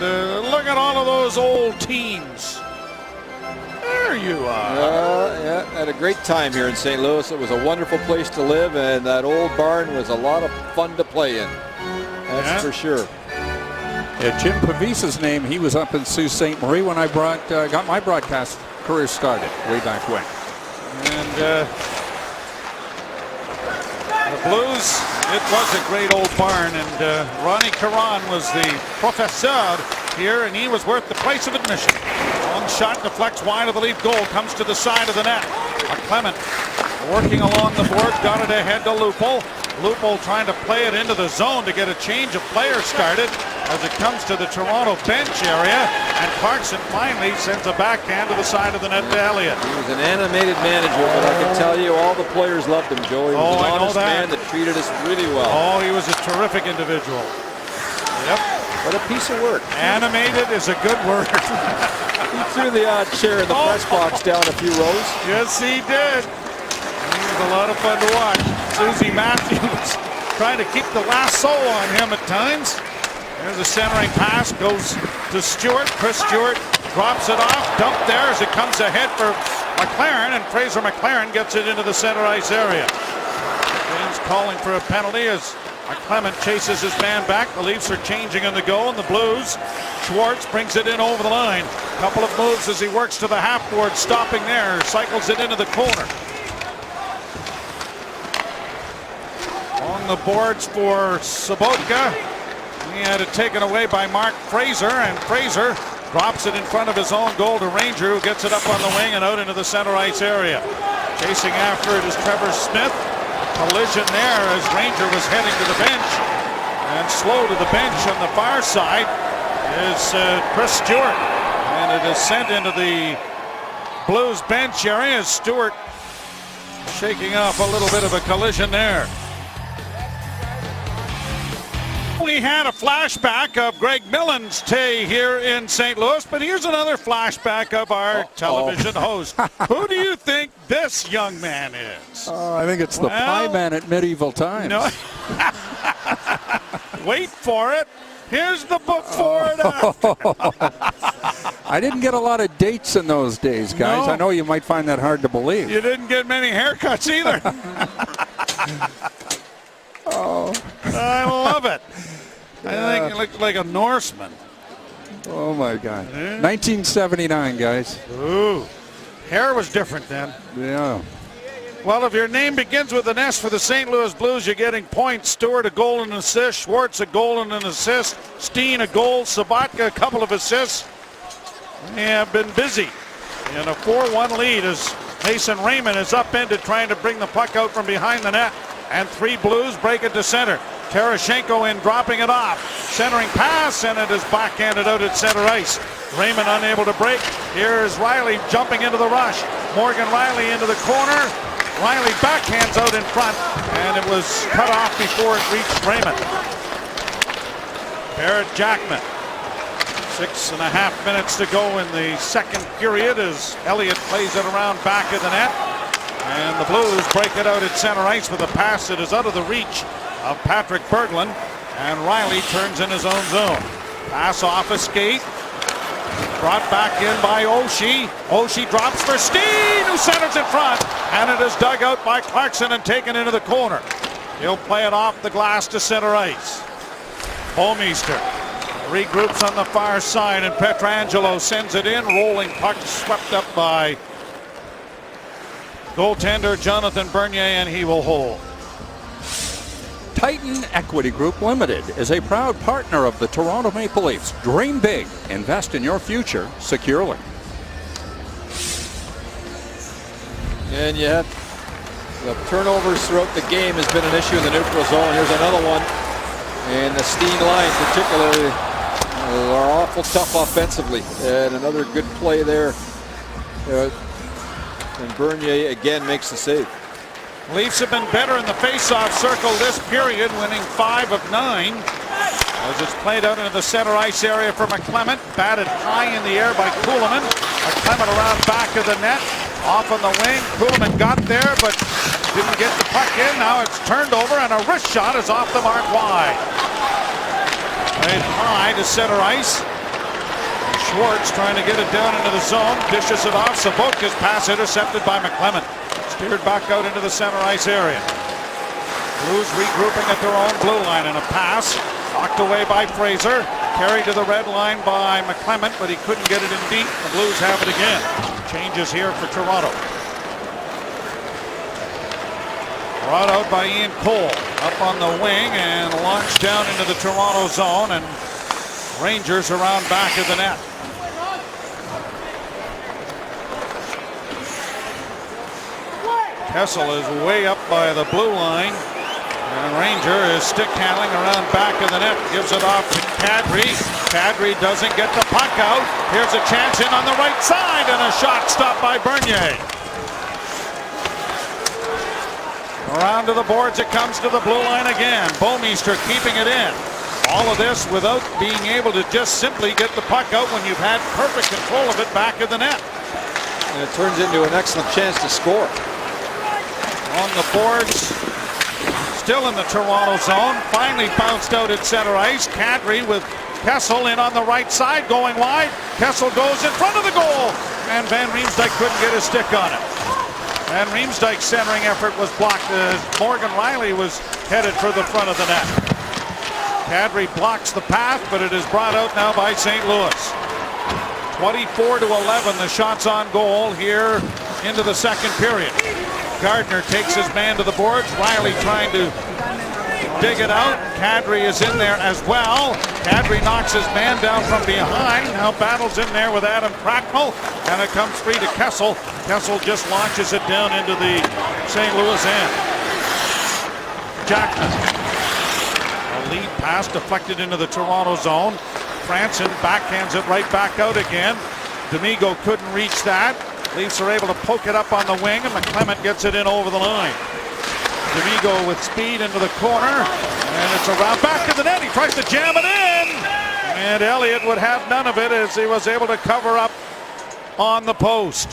look at all of those old teams. There you are. Yeah, had a great time here in St. Louis. It was a wonderful place to live, and that old barn was a lot of fun to play in. That's for sure. Yeah, Jim Pavisa's name, he was up in Sault Ste. Marie when I got my broadcast career started way back when. And the Blues, it was a great old barn, and Ronnie Caron was the professeur here, and he was worth the price of admission. Long shot deflects wide of the Leaf goal, comes to the side of the net. Clement working along the boards, got it ahead to Lupul. Lupul trying to play it into the zone to get a change of players started as it comes to the Toronto bench area, and Clarkson finally sends a backhand to the side of the net to Elliott. He was an animated manager, but I can tell you all the players loved him, Joey. He was an honest man that treated us really well. Oh, he was a terrific individual. Yep. What a piece of work. Animated is a good word. He threw the odd chair in the press box down a few rows. Yes, he did. He was a lot of fun to watch. Susie Matthews trying to keep the lasso on him at times. There's a centering pass, goes to Stewart. Chris Stewart drops it off, dumped there as it comes ahead for McLaren, and Fraser McLaren gets it into the center ice area. James calling for a penalty as McClement chases his man back. The Leafs are changing in the goal, and the Blues. Schwartz brings it in over the line. Couple of moves as he works to the half board, stopping there, cycles it into the corner. On the boards for Sobotka. He had it taken away by Mark Fraser, and Fraser drops it in front of his own goal to Ranger, who gets it up on the wing and out into the center ice area. Chasing after it is Trevor Smith. Collision there as Ranger was heading to the bench, and slow to the bench on the far side is Chris Stewart, and it is sent into the Blues bench area as Stewart shaking off a little bit of a collision there. We had a flashback of Greg Millen's day here in St. Louis, but here's another flashback of our television host. Who do you think this young man is? I think it's the pie man at medieval times. No. Wait for it. Here's the before and after. I didn't get a lot of dates in those days, guys. No. I know you might find that hard to believe. You didn't get many haircuts either. I love it. I think he looked like a Norseman. Oh, my God. 1979, guys. Ooh. Hair was different then. Yeah. Well, if your name begins with an S for the St. Louis Blues, you're getting points. Stewart, a goal and an assist. Schwartz, a goal and an assist. Steen, a goal. Sobotka, a couple of assists. They have been busy in a 4-1 lead as Mason Raymond is upended trying to bring the puck out from behind the net. And 3 Blues break it to center. Terashenko in, dropping it off. Centering pass, and it is backhanded out at center ice. Raymond unable to break. Here is Riley jumping into the rush. Morgan Riley into the corner. Riley backhands out in front, and it was cut off before it reached Raymond. Barrett Jackman. 6.5 minutes to go in the second period as Elliott plays it around back of the net. And the Blues break it out at center ice with a pass that is out of the reach of Patrick Berglund, and Riley turns in his own zone. Pass off a skate. Brought back in by Oshie. Oshie drops for Steen, who centers in front, and it is dug out by Clarkson and taken into the corner. He'll play it off the glass to center ice. Bouwmeester regroups on the far side, and Pietrangelo sends it in. Rolling puck swept up by goaltender Jonathan Bernier, and he will hold. Titan Equity Group Limited is a proud partner of the Toronto Maple Leafs. Dream big. Invest in your future securely. And yet, the turnovers throughout the game has been an issue in the neutral zone. Here's another one. And the Steen line particularly are awful tough offensively. And another good play there. And Bernier again makes the save. Leafs have been better in the face-off circle this period, winning 5 of 9. As it's played out into the center ice area for McClement. Batted high in the air by Kuhlman. McClement around back of the net. Off on the wing. Kuhlman got there, but didn't get the puck in. Now it's turned over, and a wrist shot is off the mark wide. Played high to center ice. Schwartz trying to get it down into the zone. Dishes it off. Sobotka's pass intercepted by McClement. Steered back out into the center ice area. Blues regrouping at their own blue line, and a pass knocked away by Fraser. Carried to the red line by McClement, but he couldn't get it in deep. The Blues have it again. Changes here for Toronto. Brought out by Ian Cole. Up on the wing and launched down into the Toronto zone, and Rangers around back of the net. Kessel is way up by the blue line, and Ranger is stick handling around back of the net. Gives it off to Kadri. Kadri doesn't get the puck out. Here's a chance in on the right side, and a shot stopped by Bernier. Around to the boards it comes to the blue line again. Bouwmeester keeping it in. All of this without being able to just simply get the puck out when you've had perfect control of it back of the net. And it turns into an excellent chance to score. On the boards, still in the Toronto zone. Finally bounced out at center ice. Kadri with Kessel in on the right side, going wide. Kessel goes in front of the goal, and Van Riemsdyk couldn't get his stick on it. Van Riemsdyk's centering effort was blocked as Morgan Rielly was headed for the front of the net. Kadri blocks the path, but it is brought out now by St. Louis. 24-11, the shots on goal here into the second period. Gardner takes his man to the boards. Rielly trying to dig it out. Kadri is in there as well. Kadri knocks his man down from behind. Now battles in there with Adam Cracknell, and it comes free to Kessel. Kessel just launches it down into the St. Louis end. Jackman. A lead pass deflected into the Toronto zone. Franson backhands it right back out again. D'Amigo couldn't reach that. Leafs are able to poke it up on the wing, and McClement gets it in over the line. D'Amigo with speed into the corner, and it's around back to the net. He tries to jam it in, and Elliott would have none of it as he was able to cover up on the post.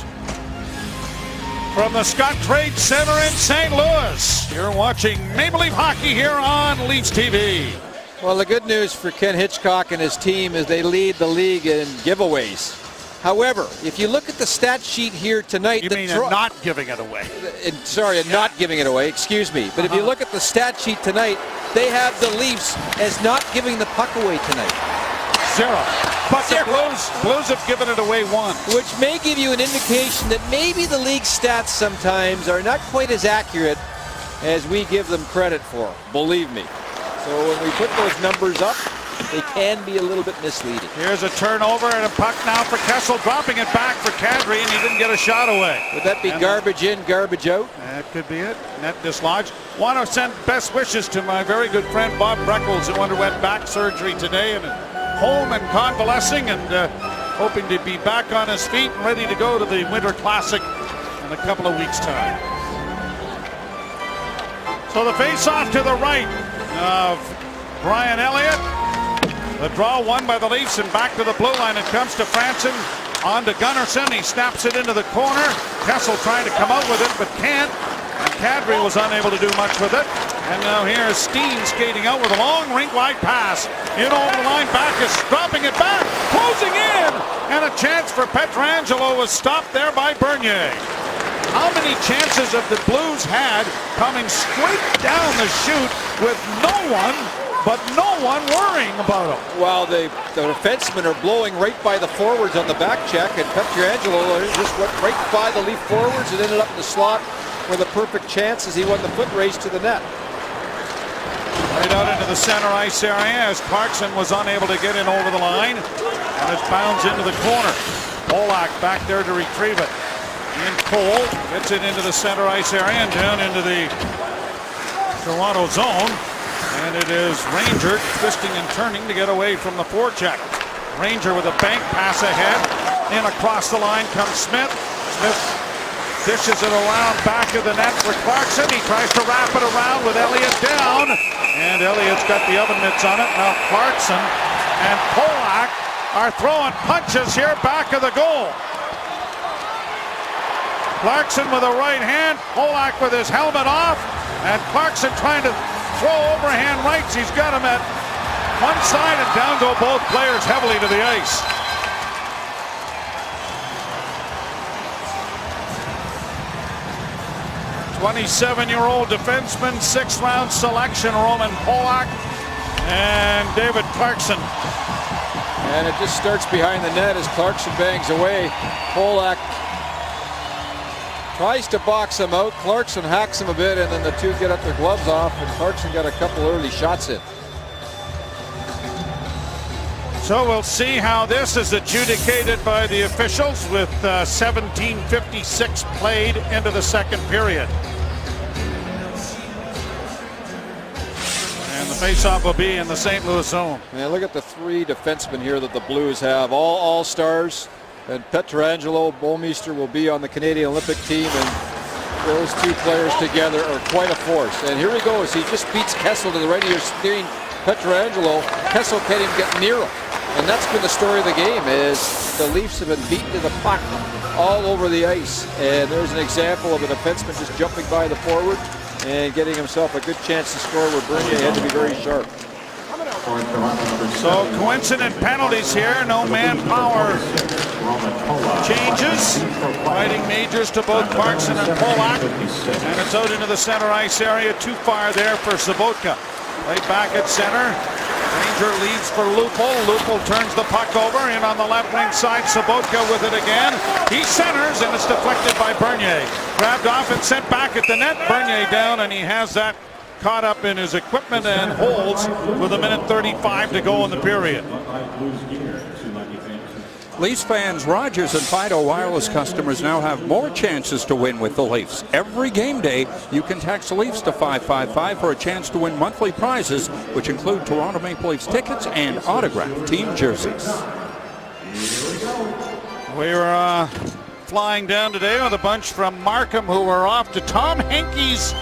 From the Scottrade Center in St. Louis, you're watching Maple Leaf Hockey here on Leafs TV. Well, the good news for Ken Hitchcock and his team is they lead the league in giveaways. However, if you look at the stat sheet here tonight... You mean not giving it away. Not giving it away, excuse me. But if you look at the stat sheet tonight, they have the Leafs as not giving the puck away tonight. 0. But the Blues have given it away once. Which may give you an indication that maybe the league stats sometimes are not quite as accurate as we give them credit for. Believe me. So when we put those numbers up, they can be a little bit misleading. Here's a turnover and a puck now for Kessel, dropping it back for Kadri, and he didn't get a shot away. Would that be garbage in, garbage out? That could be it. Net dislodged. Want to send best wishes to my very good friend Bob Breckles, who underwent back surgery today and home and convalescing, and hoping to be back on his feet and ready to go to the Winter Classic in a couple of weeks' time. So the face-off to the right of Brian Elliott. The draw won by the Leafs, and back to the blue line. It comes to Franson, on to Gunnarsson. He snaps it into the corner. Kessel trying to come out with it, but can't. And Kadri was unable to do much with it. And now here's Steen skating out with a long rink-wide pass. In over the line, Backus dropping it back, closing in. And a chance for Pietrangelo was stopped there by Bernier. How many chances have the Blues had coming straight down the chute with no one worrying about them? Well, the defensemen are blowing right by the forwards on the back check, and Pietrangelo just went right by the Leaf forwards and ended up in the slot with a perfect chance as he won the foot race to the net. Right out into the center ice area as Clarkson was unable to get in over the line, and it bounds into the corner. Polak back there to retrieve it. In Cole gets it into the center ice area and down into the Toronto zone. And it is Ranger twisting and turning to get away from the forecheck. Ranger with a bank pass ahead. In across the line comes Smith. Smith dishes it around back of the net for Clarkson. He tries to wrap it around with Elliott down. And Elliott's got the oven mitts on it. Now Clarkson and Polak are throwing punches here back of the goal. Clarkson with a right hand, Polak with his helmet off, and Clarkson trying to throw overhand rights. He's got him at one side, and down go both players heavily to the ice. '27-year-old defenseman, sixth-round selection, Roman Polak and David Clarkson. And it just starts behind the net as Clarkson bangs away. Polak tries to box him out. Clarkson hacks him a bit, and then the two get up their gloves off, and Clarkson got a couple early shots in. So we'll see how this is adjudicated by the officials with 17:56 played into the second period. And the faceoff will be in the St. Louis zone. Man, look at the three defensemen here that the Blues have, all stars. And Pietrangelo, Bouwmeester will be on the Canadian Olympic team, and those two players together are quite a force. And here he goes. He just beats Kessel to the right of your screen. Pietrangelo, Kessel can't even get near him. And that's been the story of the game, is the Leafs have been beaten to the puck all over the ice. And there's an example of a defenseman just jumping by the forward and getting himself a good chance to score where Bernier had to be very sharp. So coincident penalties here, no manpower changes. Fighting majors to both Clarkson and Polak. And it's out into the center ice area, too far there for Sobotka. Right back at center. Ranger leads for Lupul. Lupul turns the puck over, in on the left wing side. Sobotka with it again. He centers, and it's deflected by Bernier. Grabbed off and sent back at the net. Bernier down, and he has that caught up in his equipment and holds with 1:35 to go in the period. Leafs fans, Rogers and Fido Wireless customers now have more chances to win with the Leafs. Every game day, you can text Leafs to 555 for a chance to win monthly prizes, which include Toronto Maple Leafs tickets and autographed team jerseys. We were flying down today with a bunch from Markham who were off to Tom Henke's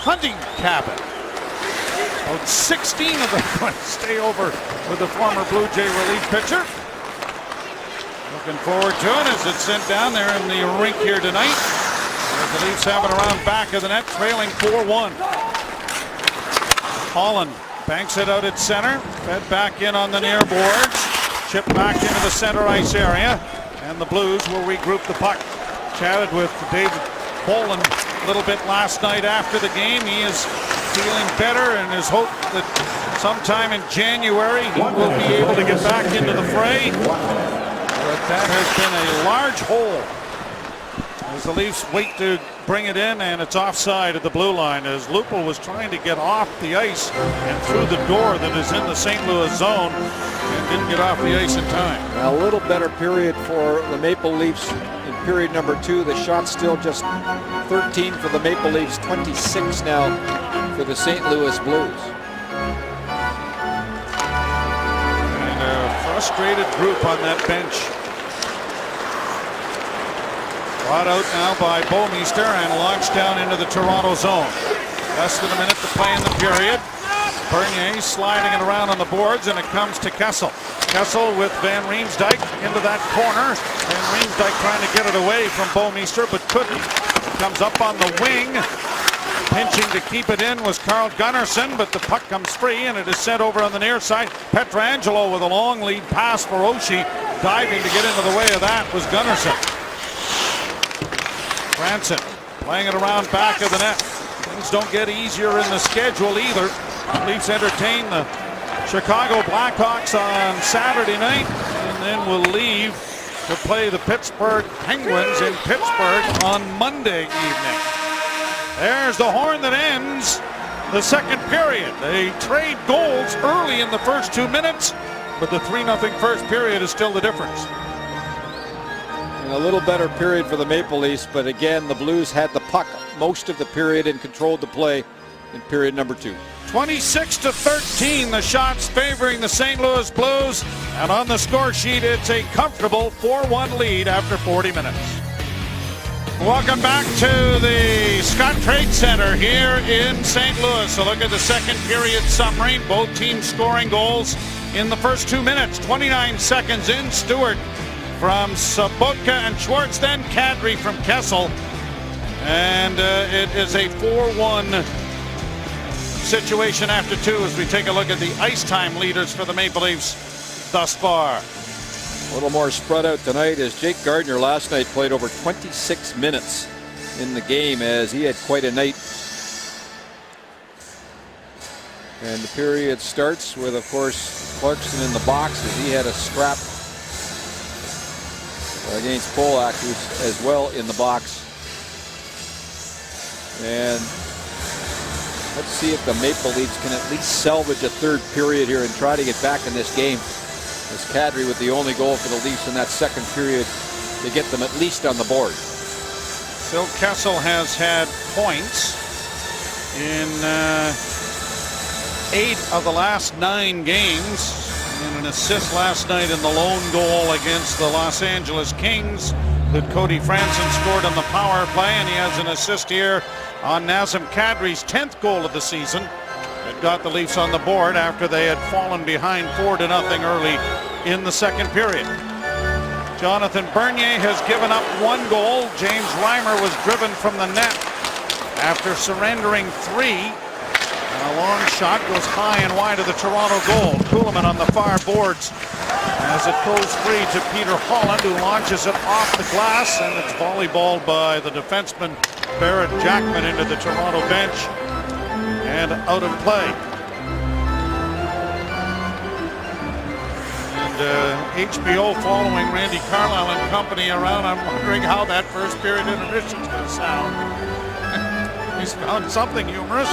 hunting cabin. About 16 of them going to stay over with the former Blue Jay relief pitcher. Looking forward to it as it's sent down there in the rink here tonight. As the Leafs have it around back of the net, trailing 4-1. Holland banks it out at center, fed back in on the near boards, chipped back into the center ice area, and the Blues will regroup the puck. Chatted with David Poland a little bit last night after the game. He is feeling better and his hope that sometime in January he will be able to get back into the fray. But that has been a large hole as the Leafs wait to bring it in, and it's offside at the blue line as Lupul was trying to get off the ice and through the door that is in the St. Louis zone and didn't get off the ice in time. A little better period for the Maple Leafs in period number 2. The shot's still just 13 for the Maple Leafs, 26 now for the St. Louis Blues. And a frustrated group on that bench. Brought out now by Bouwmeester and launched down into the Toronto zone. Less than a minute to play in the period. Bernier sliding it around on the boards, and it comes to Kessel. Kessel with Van Riemsdyk into that corner. Van Riemsdyk trying to get it away from Bouwmeester, but couldn't. Comes up on the wing. Pinching to keep it in was Carl Gunnarsson, but the puck comes free, and it is sent over on the near side. Pietrangelo with a long lead pass for Oshie. Diving to get into the way of that was Gunnarsson. Branson playing it around back of the net. Things don't get easier in the schedule either. Leafs entertain the Chicago Blackhawks on Saturday night and then will leave to play the Pittsburgh Penguins in Pittsburgh on Monday evening. There's the horn that ends the second period. They trade goals early in the first 2 minutes, but the 3-0 first period is still the difference. A little better period for the Maple Leafs, but again, the Blues had the puck most of the period and controlled the play in period number 2. 26-13, the shots favoring the St. Louis Blues, and on the score sheet, it's a comfortable 4-1 lead after 40 minutes. Welcome back to the Scott Trade Center here in St. Louis. So look at the second period summary. Both teams scoring goals in the first 2 minutes. 29 seconds in, Stewart from Sobotka and Schwartz, then Kadri from Kessel. And it is a 4-1 situation after 2 as we take a look at the ice time leaders for the Maple Leafs thus far. A little more spread out tonight as Jake Gardiner last night played over 26 minutes in the game as he had quite a night. And the period starts with, of course, Clarkson in the box as he had a scrap against Polak, who's as well in the box. And let's see if the Maple Leafs can at least salvage a third period here and try to get back in this game. As Kadri with the only goal for the Leafs in that second period to get them at least on the board. Phil Kessel has had points in 8 of the last 9 games. And an assist last night in the lone goal against the Los Angeles Kings that Cody Franson scored on the power play, and he has an assist here on Nazem Kadri's 10th goal of the season. It got the Leafs on the board after they had fallen behind 4-0 early in the second period. Jonathan Bernier has given up 1 goal. James Reimer was driven from the net after surrendering 3. A long shot goes high and wide of the Toronto goal. Kuhlman on the far boards as it goes free to Peter Holland, who launches it off the glass, and it's volleyballed by the defenseman Barrett Jackman into the Toronto bench and out of play. And HBO following Randy Carlyle and company around. I'm wondering how that first period intermission is going to sound. He's found something humorous.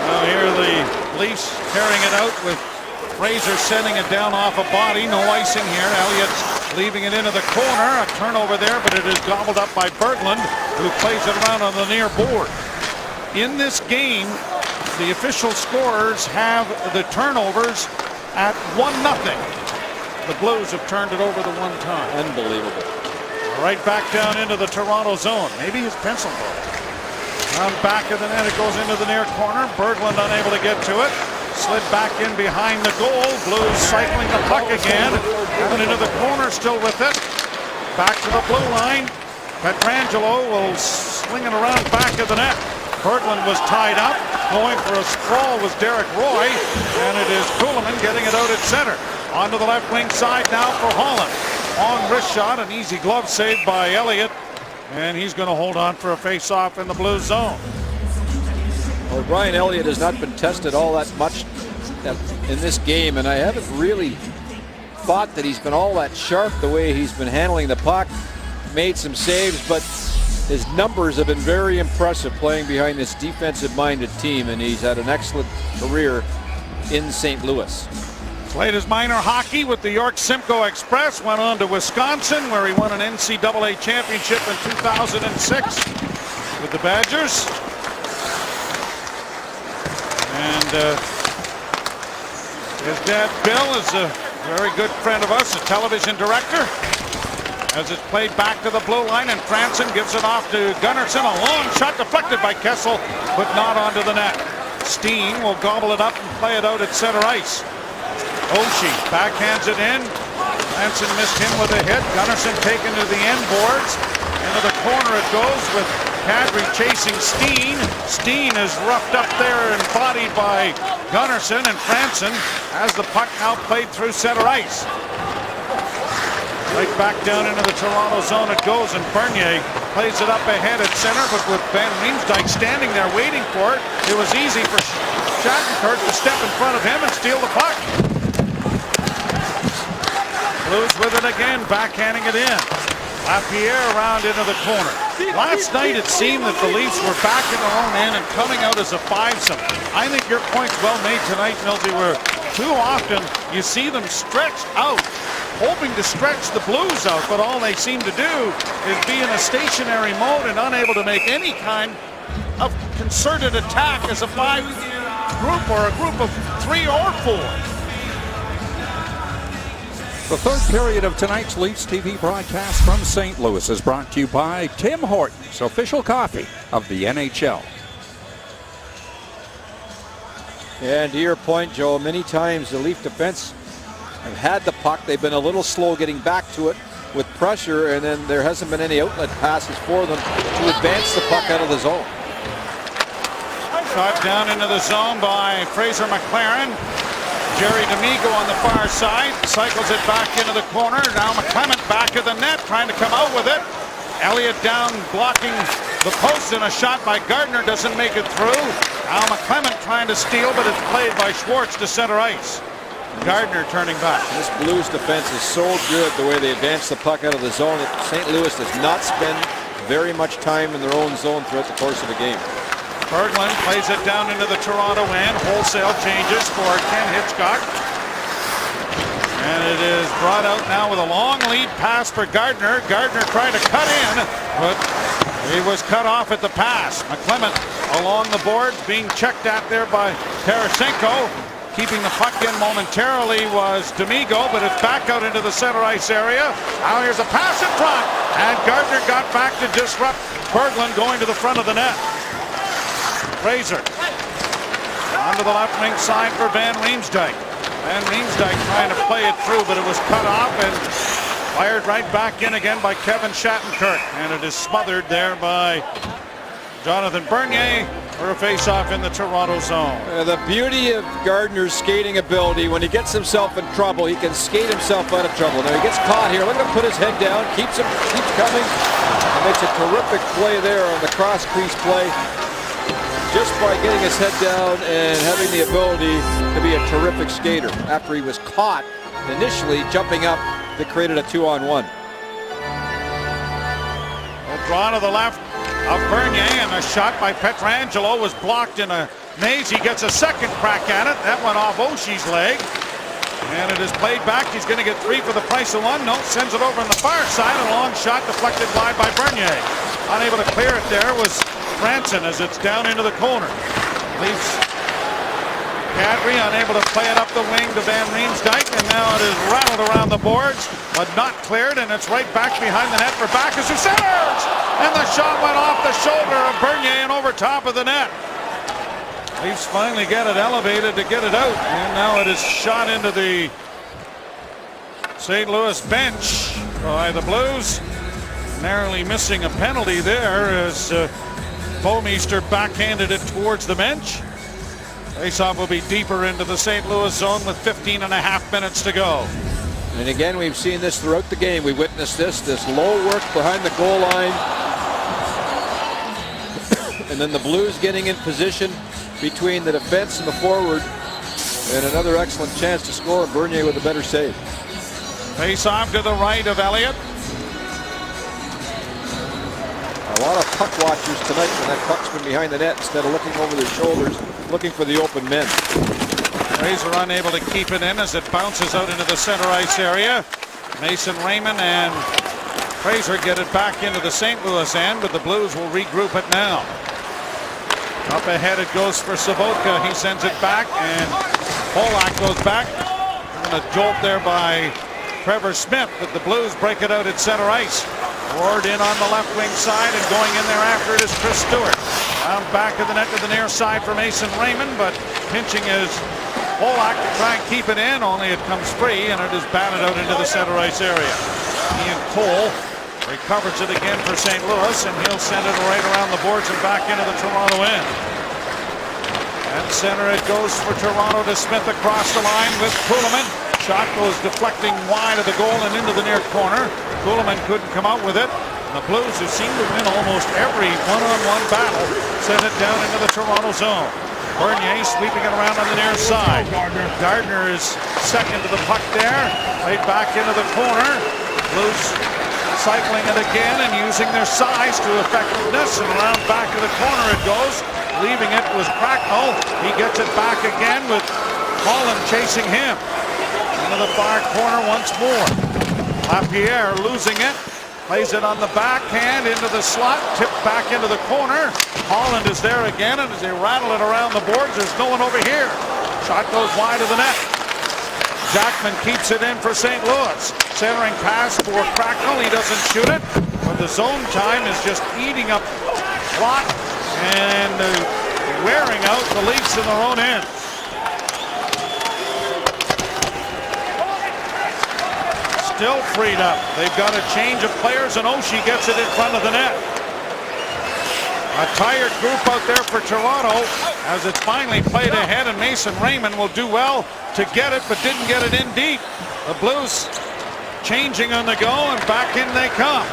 Well, here the Leafs carrying it out with Fraser sending it down off a body. No icing here. Elliott's leaving it into the corner. A turnover there, but it is gobbled up by Berglund, who plays it around on the near board. In this game, the official scorers have the turnovers at 1-0. The Blues have turned it over the one time. Unbelievable. Right back down into the Toronto zone. Maybe his pencil broke. On back of the net, it goes into the near corner. Berglund unable to get to it. Slid back in behind the goal. Blues cycling the puck again. Coming into the corner, still with it. Back to the blue line. Pietrangelo will sling it around back of the net. Berglund was tied up. Going for a sprawl was Derek Roy. And it is Kuhlman getting it out at center. Onto the left wing side now for Holland. Long wrist shot, an easy glove save by Elliott. And he's going to hold on for a face-off in the blue zone. Well, Brian Elliott has not been tested all that much in this game, and I haven't really thought that he's been all that sharp the way he's been handling the puck. Made some saves, but his numbers have been very impressive playing behind this defensive-minded team, and he's had an excellent career in St. Louis. Played his minor hockey with the York Simcoe Express, went on to Wisconsin where he won an NCAA championship in 2006 with the Badgers. And his dad Bill is a very good friend of us, a television director. As it's played back to the blue line, and Franson gives it off to Gunnarsson. A long shot deflected by Kessel, but not onto the net. Steen will gobble it up and play it out at center ice. Oshie backhands it in. Franson missed him with a hit. Gunnarsson taken to the end boards. Into the corner it goes with Kadri chasing Steen. Steen is roughed up there and bodied by Gunnarsson, and Franson has the puck now played through center ice. Right back down into the Toronto zone it goes, and Bernier plays it up ahead at center, but with Van Riemsdyk standing there waiting for it, it was easy for Shattenkirk to step in front of him and steal the puck. Blues with it again, backhanding it in. Lapierre around into the corner. Last night it seemed that the Leafs were back in their own end and coming out as a fivesome. I think your point's well made tonight, Millsy, where too often you see them stretched out, hoping to stretch the Blues out, but all they seem to do is be in a stationary mode and unable to make any kind of concerted attack as a five group or a group of 3 or 4. The third period of tonight's Leafs TV broadcast from St. Louis is brought to you by Tim Hortons, official coffee of the NHL. And to your point, Joe, many times the Leaf defense have had the puck. They've been a little slow getting back to it with pressure, and then there hasn't been any outlet passes for them to advance the puck out of the zone. Shot down into the zone by Fraser McLaren. Jerry D'Amico on the far side, cycles it back into the corner. Now McClement back of the net, trying to come out with it. Elliott down, blocking the post, and a shot by Gardner doesn't make it through. Now McClement trying to steal, but it's played by Schwartz to center ice. Gardner turning back. This Blues defense is so good the way they advance the puck out of the zone that St. Louis does not spend very much time in their own zone throughout the course of the game. Berglund plays it down into the Toronto end. Wholesale changes for Ken Hitchcock. And it is brought out now with a long lead pass for Gardner. Gardner trying to cut in, but he was cut off at the pass. McClement along the boards, being checked at there by Tarasenko. Keeping the puck in momentarily was D'Amico, but it's back out into the center ice area. Now here's a pass in front, and Gardner got back to disrupt Berglund going to the front of the net. Fraser onto the left wing side for Van Riemsdyk. Van Riemsdyk trying to play it through, but it was cut off, and Fired right back in again by Kevin Shattenkirk, and it is smothered there by Jonathan Bernier for a face-off in the Toronto zone. The beauty of Gardner's skating ability, when he gets himself in trouble, he can skate himself out of trouble. Now he gets caught here. Look at him put his head down, keeps coming, and makes a terrific play there on the cross crease play. Just by getting his head down and having the ability to be a terrific skater after he was caught initially jumping up that created a 2-on-1. A draw to the left of Bernier, and a shot by Pietrangelo was blocked in a maze. He gets a second crack at it. That went off Oshie's leg. And it is played back. He's going to get 3 for the price of 1. No, sends it over on the far side. A long shot deflected wide by Bernier. Unable to clear it there was Ranson as it's down into the corner. Leaves Kadri unable to play it up the wing to Van Riemsdyk, and now it is rattled around the boards, but not cleared, and it's right back behind the net for Backes, who centers! And the shot went off the shoulder of Bernier and over top of the net. Leafs finally get it elevated to get it out, and now it is shot into the St. Louis bench by the Blues. Narrowly missing a penalty there as Bouwmeester backhanded it towards the bench. Faceoff will be deeper into the St. Louis zone with 15.5 minutes to go. And again, we've seen this throughout the game. We witnessed this low work behind the goal line. And then the Blues getting in position between the defense and the forward. And another excellent chance to score. Bernier with a better save. Faceoff to the right of Elliott. A lot of puck watchers tonight when that puck's been behind the net instead of looking over their shoulders, looking for the open men. Fraser unable to keep it in as it bounces out into the center ice area. Mason Raymond and Fraser get it back into the St. Louis end, but the Blues will regroup it now. Up ahead it goes for Sobotka. He sends it back, and Polak goes back. And a jolt there by Trevor Smith, but the Blues break it out at center ice. Ward in on the left wing side, and going in there after it is Chris Stewart. Round back of the net to the near side for Mason Raymond, but pinching is Polak to try and keep it in, only it comes free, and it is batted out into the center ice area. Ian Cole recovers it again for St. Louis, and he'll send it right around the boards and back into the Toronto end. And center it goes for Toronto to Smith across the line with Kuhlman. Shot goes deflecting wide of the goal and into the near corner. Kuhlman couldn't come out with it. And the Blues, who seem to win almost every one-on-one battle, send it down into the Toronto zone. Bernier sweeping it around on the near side. Gardner is second to the puck there. Right back into the corner. Blues cycling it again and using their size to effectiveness. And around back to the corner it goes. Leaving it was Cracknell. He gets it back again with Holland chasing him. Into the far corner once more. Lapierre losing it. Plays it on the backhand into the slot. Tipped back into the corner. Holland is there again, and as they rattle it around the boards, there's no one over here. Shot goes wide of the net. Jackman keeps it in for St. Louis. Centering pass for Cracknell. He doesn't shoot it. But the zone time is just eating up clock and wearing out the Leafs in their own end. Still freed up. They've got a change of players, and Oshie gets it in front of the net. A tired group out there for Toronto as it's finally played ahead, and Mason Raymond will do well to get it, but didn't get it in deep. The Blues changing on the go, and back in they come.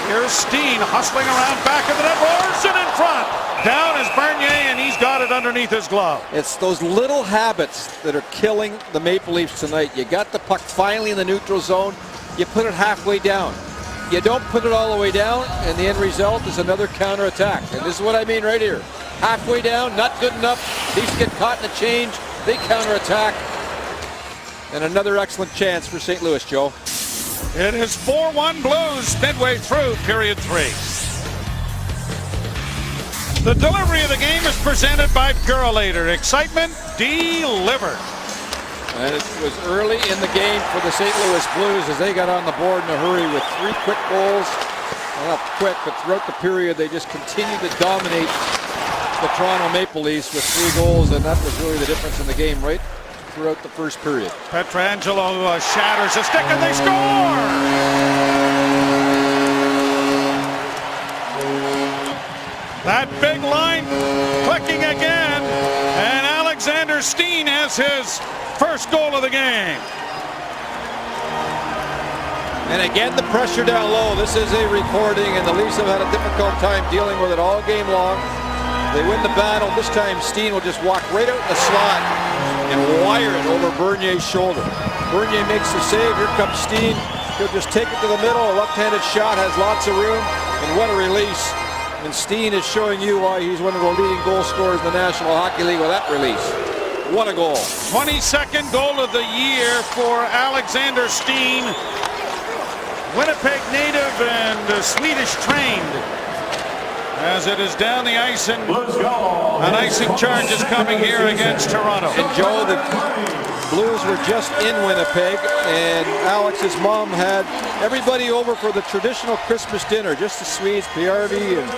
Here's Steen hustling around back of the net. Larson in front. Down is Bernier, and he's got it underneath his glove. It's those little habits that are killing the Maple Leafs tonight. You got the puck finally in the neutral zone. You put it halfway down. You don't put it all the way down, and the end result is another counterattack. And this is what I mean right here. Halfway down, not good enough. Leafs get caught in the change. They counterattack. And another excellent chance for St. Louis, Joe. It is 4-1 Blues midway through period 3. The delivery of the game is presented by Purolator. Excitement delivered. And it was early in the game for the St. Louis Blues as they got on the board in a hurry with 3 quick goals. Well, not quick, but throughout the period they just continued to dominate the Toronto Maple Leafs with 3 goals, and that was really the difference in the game, right? throughout the first period. Pietrangelo shatters a stick and they score! That big line clicking again, and Alexander Steen has his first goal of the game. And again, the pressure down low. This is a recording, and the Leafs have had a difficult time dealing with it all game long. They win the battle. This time, Steen will just walk right out in the slot and wire it over Bernier's shoulder. Bernier makes the save. Here comes Steen. He'll just take it to the middle. A left-handed shot has lots of room, and what a release. And Steen is showing you why he's one of the leading goal scorers in the National Hockey League with that release. What a goal. 22nd goal of the year for Alexander Steen. Winnipeg native and Swedish trained. As it is down the ice, and an icing charge is coming here against Toronto. And Joe, the Blues were just in Winnipeg, and Alex's mom had everybody over for the traditional Christmas dinner. Just the Swedes, Piarvi and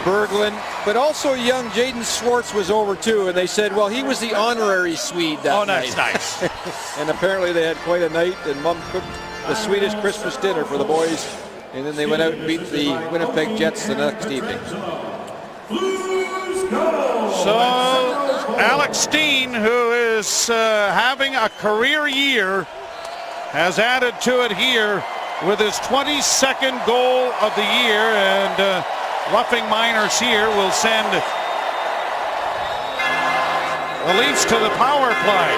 Berglund, but also young Jaden Schwartz was over too, and they said, well, he was the honorary Swede that night. Oh, that's nice. And apparently they had quite a night, and Mom cooked the Swedish Christmas dinner for the boys, and then they went out and beat the Winnipeg Jets the next evening. So Alex Steen, who is having a career year, has added to it here with his 22nd goal of the year, and Roughing Miners here will send the Leafs to the power play.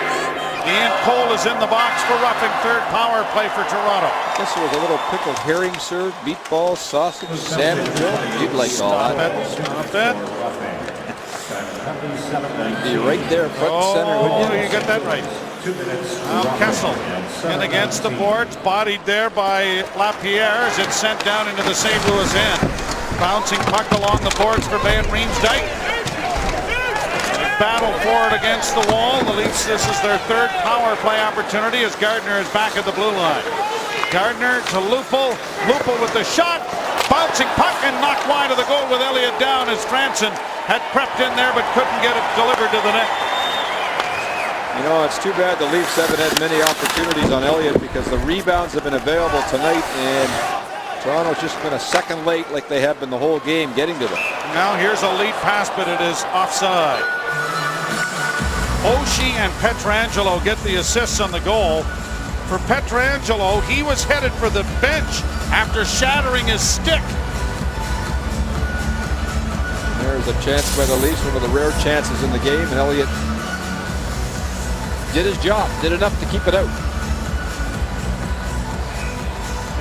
Ian Cole is in the box for Roughing, third power play for Toronto. This was a little pickled herring served, meatballs, sausage, salmon. You'd like all that. Not bad. Be right there, front and center, wouldn't you? You got that right. Kessel in against the boards, bodied there by Lapierre as it's sent down into the St. Louis end. Bouncing puck along the boards for Van Riemsdyk. Battle for it against the wall. The Leafs, this is their third power play opportunity as Gardner is back at the blue line. Gardner to Lupul. Lupul with the shot. Bouncing puck and knocked wide of the goal with Elliott down as Franson had crept in there but couldn't get it delivered to the net. You know, it's too bad the Leafs haven't had many opportunities on Elliott because the rebounds have been available tonight, and Toronto's just been a second late like they have been the whole game getting to them. Now here's a lead pass, but it is offside. Oshie and Pietrangelo get the assists on the goal. For Pietrangelo, he was headed for the bench after shattering his stick. There's a chance by the Leafs, one of the rare chances in the game, and Elliott did his job, did enough to keep it out.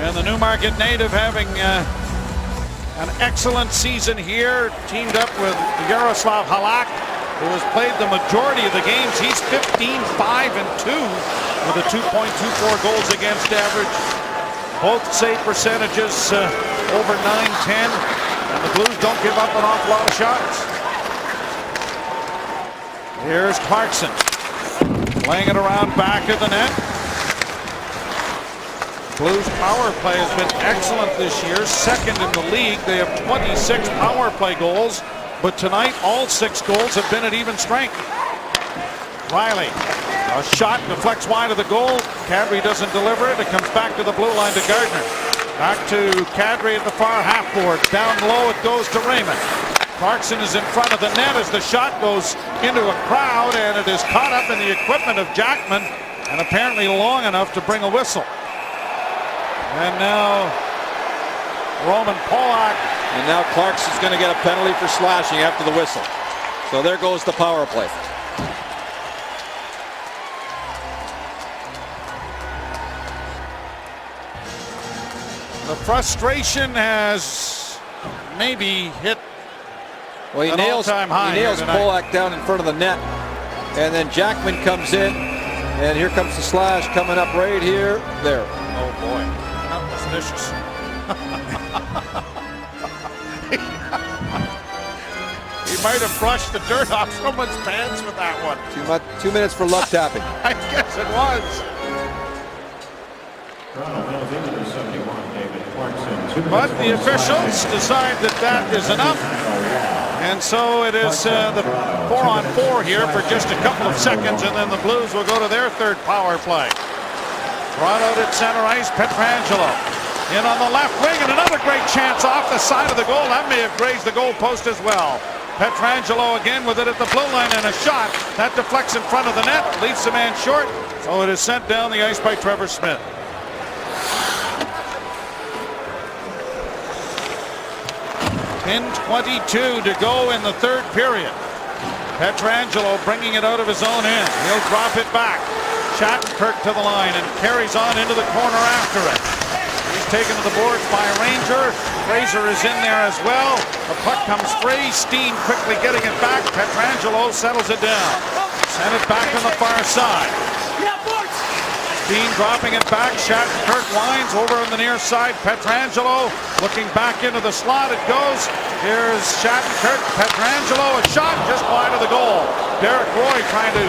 And the Newmarket native having an excellent season here, teamed up with Yaroslav Halak, who has played the majority of the games. He's 15-5-2 with a 2.24 goals against average. Both save percentages over 9-10, and the Blues don't give up an awful lot of shots. Here's Clarkson laying it around back of the net. Blues power play has been excellent this year, second in the league. They have 26 power play goals, but tonight all 6 goals have been at even strength. Riley, a shot deflects wide of the goal. Kadri doesn't deliver it. It comes back to the blue line to Gardner. Back to Kadri at the far half boards. Down low it goes to Raymond. Clarkson is in front of the net as the shot goes into a crowd, and it is caught up in the equipment of Jackman, and apparently long enough to bring a whistle. And now Roman Polak. And now Clarkson's going to get a penalty for slashing after the whistle. So there goes the power play. The frustration has maybe hit an all-time high. He nails Polak down in front of the net. And then Jackman comes in. And here comes the slash coming up right here. There. Oh, boy. That was vicious. He might have brushed the dirt off someone's pants with that one. 2 minutes for love tapping. I guess it was. But the officials decide that that is enough. And so it is the 4-on-4 here for just a couple of seconds, and then the Blues will go to their third power play. Brought out at center ice, Pietrangelo. In on the left wing, and another great chance off the side of the goal. That may have grazed the goal post as well. Pietrangelo again with it at the blue line, and a shot that deflects in front of the net, leaves the man short. So it is sent down the ice by Trevor Smith. .22 to go in the third period. Pietrangelo bringing it out of his own end. He'll drop it back. Shattenkirk to the line and carries on into the corner after it. He's taken to the boards by Ranger. Fraser is in there as well. The puck comes free. Steen quickly getting it back. Pietrangelo settles it down. Send it back on the far side. Steen dropping it back. Shattenkirk winds over on the near side. Pietrangelo looking back into the slot. It goes. Here's Shattenkirk. Pietrangelo, a shot just wide of the goal. Derek Roy trying to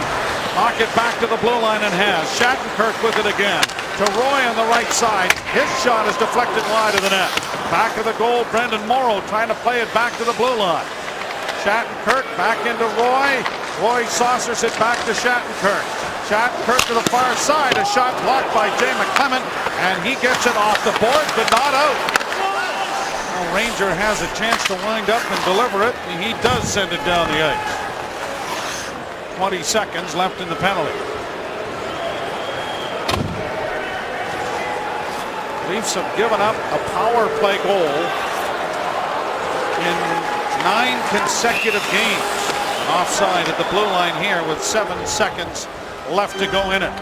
knock it back to the blue line and has. Shattenkirk with it again. To Roy on the right side. His shot is deflected wide of the net. Back of the goal, Brendan Morrow trying to play it back to the blue line. Shattenkirk back into Roy. Roy saucers it back to Shattenkirk. Shattenkirk to the far side. A shot blocked by Jay McClement, and he gets it off the board, but not out. Well, Ranger has a chance to wind up and deliver it, and he does send it down the ice. 20 seconds left in the penalty. Leafs have given up a power play goal in 9 consecutive games. Offside at the blue line here with 7 seconds left to go in it.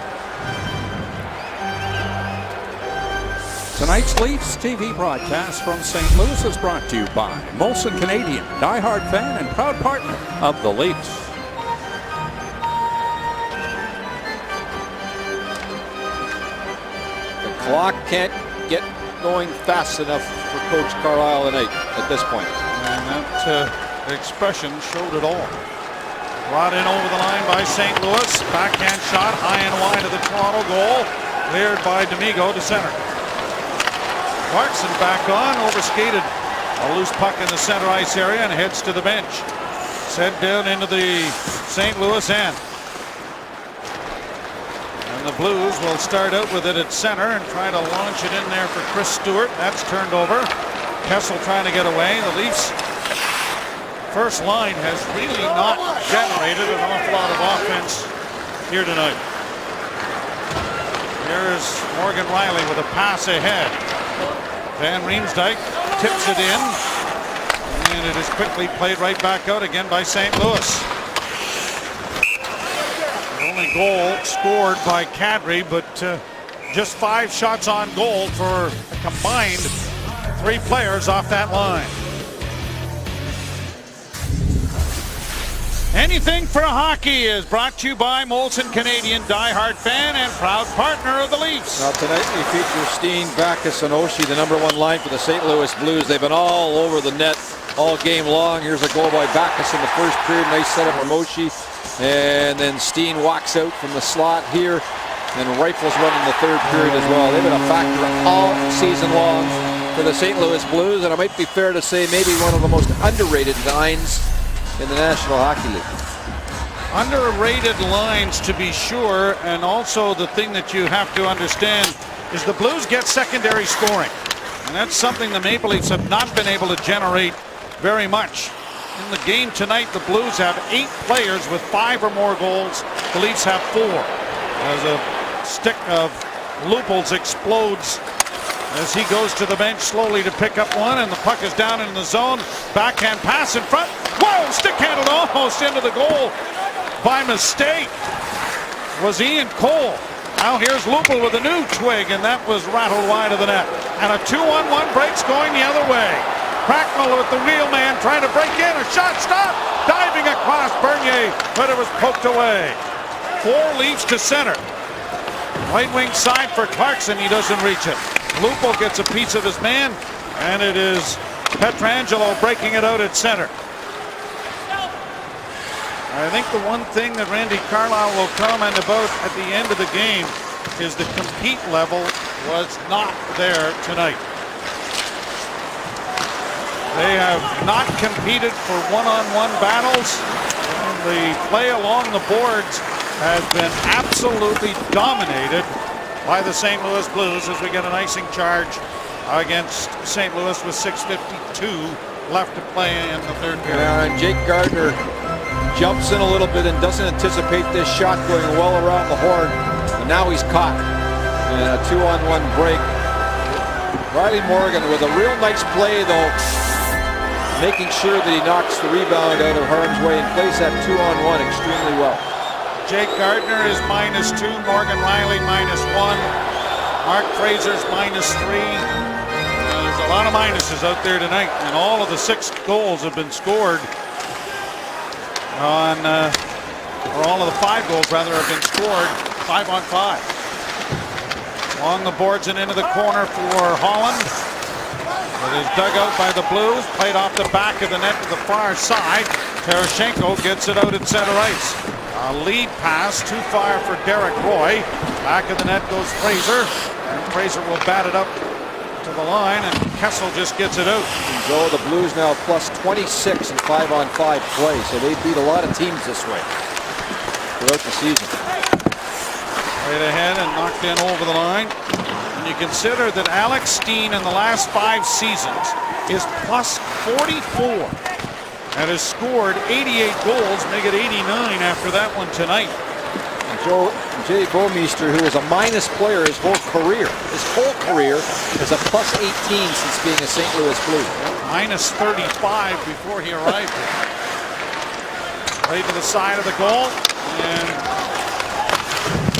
Tonight's Leafs TV broadcast from St. Louis is brought to you by Molson Canadian, diehard fan and proud partner of the Leafs. The clock can't get going fast enough for Coach Carlisle tonight at this point. And that expression showed it all. Brought in over the line by St. Louis. Backhand shot high and wide of the Toronto goal. Cleared by D'Amigo to center. Clarkson back on, overskated a loose puck in the center ice area and heads to the bench. Sent down into the St. Louis end. And the Blues will start out with it at center and try to launch it in there for Chris Stewart. That's turned over. Kessel trying to get away. The Leafs first line has really not generated an awful lot of offense here tonight. Here's Morgan Rielly with a pass ahead. Van Riemsdyk tips it in, and it is quickly played right back out again by St. Louis. The only goal scored by Kadri, but just 5 shots on goal for a combined 3 players off that line. Anything for Hockey is brought to you by Molson Canadian, diehard fan and proud partner of the Leafs. Now tonight we feature Steen, Backus, and Oshie, the #1 line for the St. Louis Blues. They've been all over the net all game long. Here's a goal by Backus in the first period. Nice setup from Oshie. And then Steen walks out from the slot here and rifles one in the third period as well. They've been a factor all season long for the St. Louis Blues, and it might be fair to say maybe one of the most underrated lines in the National Hockey League. Underrated lines, to be sure, and also the thing that you have to understand is the Blues get secondary scoring, and that's something the Maple Leafs have not been able to generate very much. In the game tonight, the Blues have 8 players with 5 or more goals. The Leafs have 4. As a stick of Lupels explodes as he goes to the bench slowly to pick up one, and the puck is down in the zone. Backhand pass in front. Whoa! Stick handled almost into the goal by mistake. Was Ian Cole. Now here's Lupel with a new twig, and that was rattled wide of the net. And a 2-on-1 breaks going the other way. Cracknell with the real man trying to break in. A shot stop. Diving across Bernier, but it was poked away. 4 Leafs to center. Right wing side for Clarkson. He doesn't reach it. Lupel gets a piece of his man, and it is Pietrangelo breaking it out at center. I think the one thing that Randy Carlisle will comment about at the end of the game is the compete level was not there tonight. They have not competed for one-on-one battles. The play along the boards has been absolutely dominated by the St. Louis Blues as we get an icing charge against St. Louis with 6:52 left to play in the third period. And Jake Gardiner jumps in a little bit and doesn't anticipate this shot going well around the horn. And now he's caught in a 2-on-1 break. Riley Morgan with a real nice play, though, making sure that he knocks the rebound out of harm's way and plays that 2-on-1 extremely well. Jake Gardiner is -2, Morgan Riley -1, Mark Fraser's -3. There's a lot of minuses out there tonight, and all of the 6 goals have been scored on, or all of the 5 goals rather have been scored 5-on-5. Along the boards and into the corner for Holland. It is dug out by the Blues, played off the back of the net to the far side. Terashenko gets it out at center ice. A lead pass too far for Derek Roy. Back of the net goes Fraser, and Fraser will bat it up to the line, and Kessel just gets it out. So the Blues now plus 26 in 5-on-5 play, so they beat a lot of teams this way throughout the season. Right ahead and knocked in over the line. And you consider that Alex Steen in the last 5 seasons is plus 44 and has scored 88 goals, make it 89 after that one tonight. Jay Bouwmeester, who is a minus player his whole career, is a plus 18 since being a St. Louis Blue. -35 before he arrived here. Played to the side of the goal, and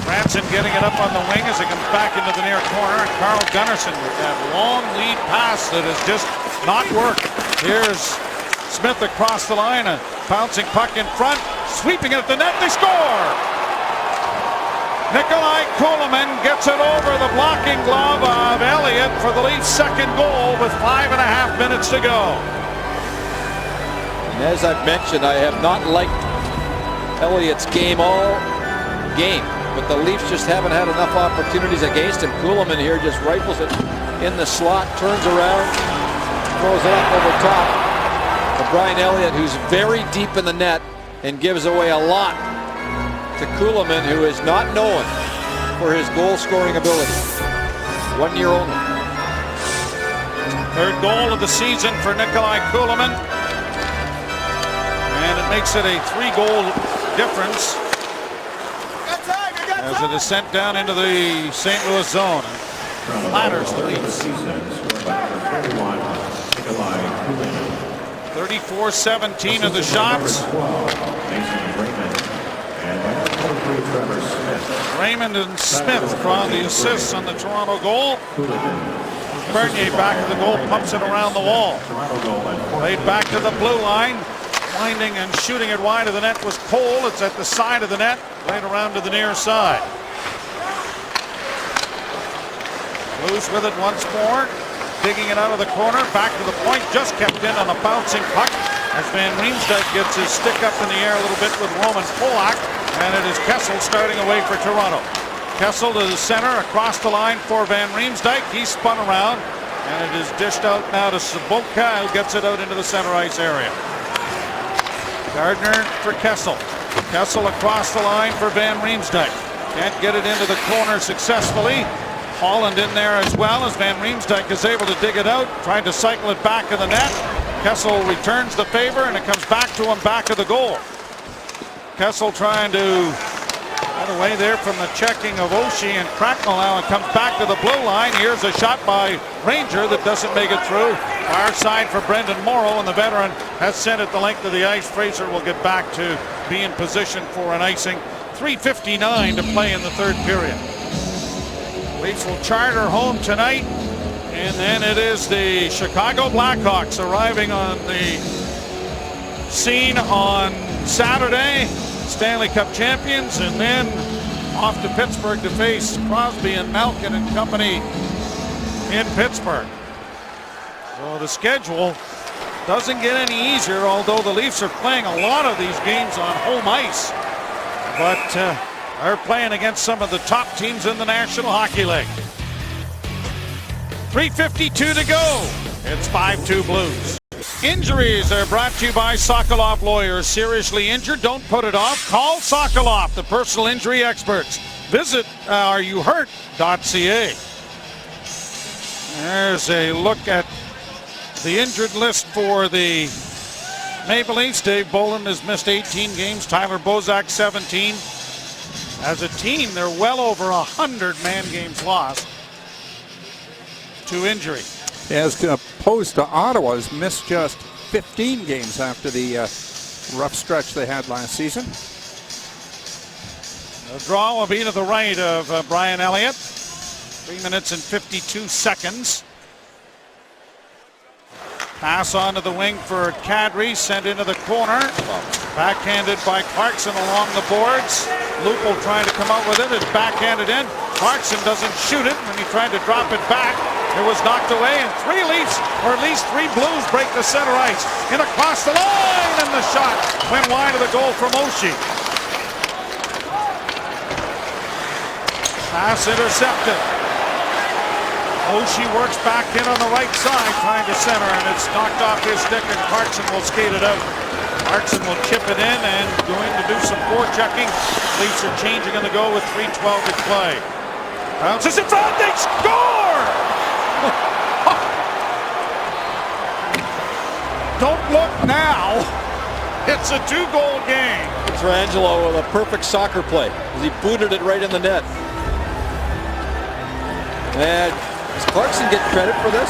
Ranson getting it up on the wing as it comes back into the near corner. And Carl Gunnarsson with that long lead pass that has just not worked. Here's Smith across the line, a bouncing puck in front, sweeping it at the net, they score! Nikolai Kulemin gets it over the blocking glove of Elliott for the Leafs' second goal with 5.5 minutes to go. And as I've mentioned, I have not liked Elliott's game all game, but the Leafs just haven't had enough opportunities against him. Kulemin here just rifles it in the slot, turns around, throws it up over top to Brian Elliott, who's very deep in the net and gives away a lot to Kulemin, who is not known for his goal-scoring ability. 1 year only. Third goal of the season for Nikolai Kulemin. And it makes it a 3-goal difference as it is sent down into the St. Louis zone. Ladders the Leafs. 34-17 of the shots. Raymond and Smith draw the assists on the Toronto goal. Bernier back of the goal, pumps it around the wall. Played back to the blue line. Winding and shooting it wide of the net was Cole. It's at the side of the net, right around to the near side. Blues with it once more. Digging it out of the corner, back to the point, just kept in on a bouncing puck as Van Riemsdyk gets his stick up in the air a little bit with Roman Polak, and it is Kessel starting away for Toronto. Kessel to the center, across the line for Van Riemsdyk. He spun around, and it is dished out now to Sobotka, who gets it out into the center ice area. Gardiner for Kessel. Kessel across the line for Van Riemsdyk. Can't get it into the corner successfully. Holland in there as well as Van Riemsdyk is able to dig it out, trying to cycle it back in the net. Kessel returns the favor, and it comes back to him back of the goal. Kessel trying to get away there from the checking of Oshie and Cracknell now, and comes back to the blue line. Here's a shot by Ranger that doesn't make it through. Far side for Brendan Morrow, and the veteran has sent it the length of the ice. Fraser will get back to be in position for an icing. 3:59 to play in the third period. Leafs will charter home tonight, and then it is the Chicago Blackhawks arriving on the scene on Saturday, Stanley Cup champions, and then off to Pittsburgh to face Crosby and Malkin and company in Pittsburgh. So the schedule doesn't get any easier, although the Leafs are playing a lot of these games on home ice, but are playing against some of the top teams in the National Hockey League. 3:52 to go. It's 5-2 Blues. Injuries are brought to you by Sokoloff Lawyers. Seriously injured? Don't put it off. Call Sokoloff, the personal injury experts. Visit areyouhurt.ca. There's a look at the injured list for the Maple Leafs. Dave Bolland has missed 18 games. Tyler Bozak 17. As a team, they're well over 100 man games lost to injury. As opposed to Ottawa's missed just 15 games after the rough stretch they had last season. The draw will be to the right of Brian Elliott. 3 minutes and 52 seconds. Pass on to the wing for Kadri, sent into the corner. Backhanded by Clarkson along the boards. Lupul trying to come out with it. It's backhanded in. Clarkson doesn't shoot it. When he tried to drop it back, it was knocked away. And 3 Leafs, or at least 3 Blues, break the center ice. In across the line, and the shot went wide of the goal from Oshie. Pass intercepted. Oshie works back in on the right side, trying to center, and it's knocked off his stick, and Clarkson will skate it out. Clarkson will chip it in and going to do some forechecking. Leafs are changing on the go with 3:12 to play. Bounces in front, they score! Don't look now. It's a 2-goal game. Pietrangelo with a perfect soccer play as he booted it right in the net. And does Clarkson get credit for this?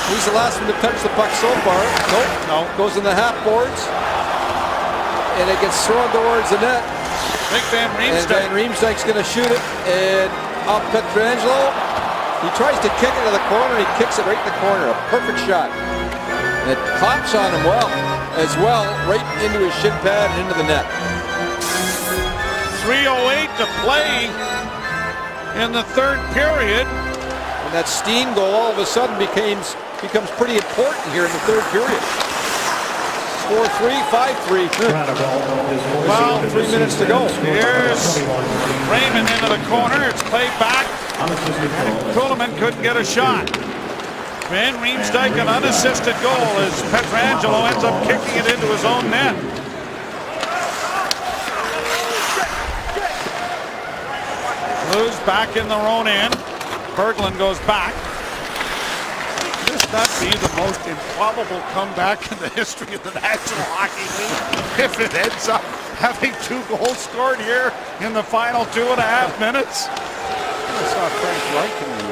He's the last one to touch the puck so far. Nope. No. Goes in the half boards. And it gets thrown towards the net. Big Van And Riemsdyk. Van Riemsdyk's going to shoot it. And up Pietrangelo. He tries to kick it to the corner. He kicks it right in the corner. A perfect shot. And it pops on him right into his shin pad and into the net. 3:08 to play in the third period. And that Steen goal all of a sudden becomes pretty important here in the third period. 4-3, 5-3. Well, 3 minutes to go. Here's Raymond into the corner. It's played back. Kuhlman couldn't get a shot. Van Riemsdyk, an unassisted goal as Pietrangelo ends up kicking it into his own net. Blues back in their own end. Berglund goes back. This not be the most improbable comeback in the history of the National Hockey League if it ends up having 2 goals scored here in the final 2.5 minutes. I saw Frank Reich in the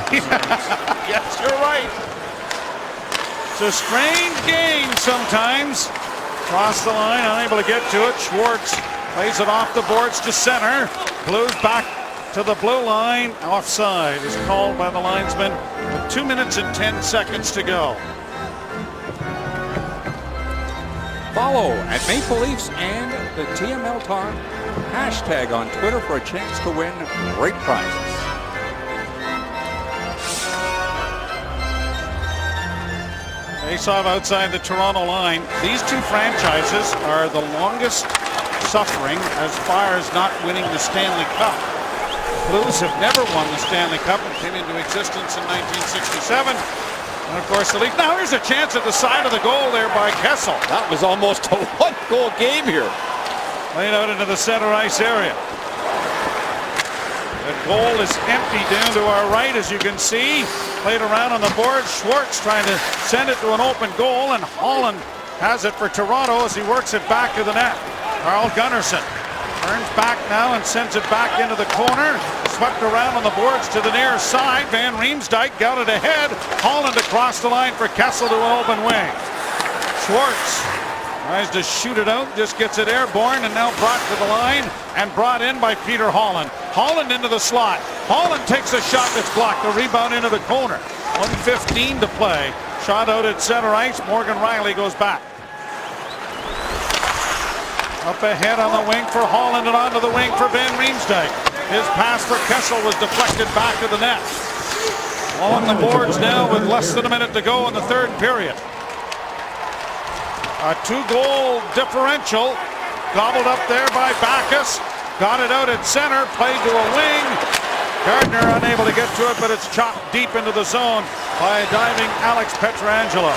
Yes, you're right. It's a strange game sometimes. Cross the line, unable to get to it. Schwartz plays it off the boards to center. Blues back to the blue line. Offside is called by the linesman with 2 minutes and 10 seconds to go. Follow at Maple Leafs and the TML Talk hashtag on Twitter for a chance to win great prizes. Face-off outside the Toronto line. These two franchises are the longest suffering as far as not winning the Stanley Cup. Blues have never won the Stanley Cup and came into existence in 1967. And of course the Leafs. Now here's a chance at the side of the goal there by Kessel. That was almost a 1-goal game here. Laid out into the center ice area. The goal is empty down to our right, as you can see. Played around on the board. Schwartz trying to send it to an open goal, and Holland has it for Toronto as he works it back to the net. Carl Gunnarsson turns back now and sends it back into the corner. Swept around on the boards to the near side. Van Riemsdyk got it ahead. Holland across the line for Kessel to an open wing. Schwartz tries to shoot it out, just gets it airborne, and now brought to the line and brought in by Peter Holland. Holland into the slot. Holland takes a shot that's blocked. The rebound into the corner. 1:15 to play. Shot out at center ice. Morgan Riley goes back. Up ahead on the wing for Holland and onto the wing for Van Riemsdyk. His pass for Kessel was deflected back to the net. On the boards now with less than a minute to go in the third period. A 2-goal differential. Gobbled up there by Backes. Got it out at center. Played to a wing. Gardner unable to get to it, but it's chopped deep into the zone by diving Alex Pietrangelo.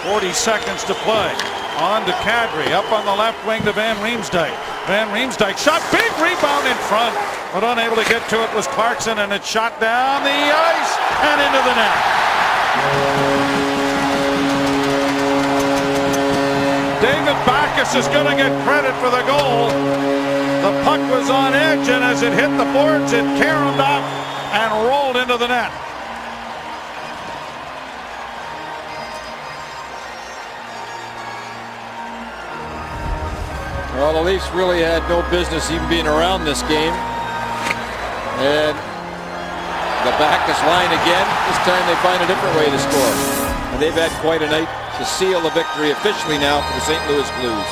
40 seconds to play. On to Kadri, up on the left wing to Van Riemsdyk. Van Riemsdyk shot, big rebound in front, but unable to get to it was Clarkson, and it shot down the ice and into the net. David Backes is going to get credit for the goal. The puck was on edge, and as it hit the boards, it caromed up and rolled into the net. Well, the Leafs really had no business even being around this game. And the Backes line again. This time they find a different way to score. And they've had quite a night to seal the victory officially now for the St. Louis Blues.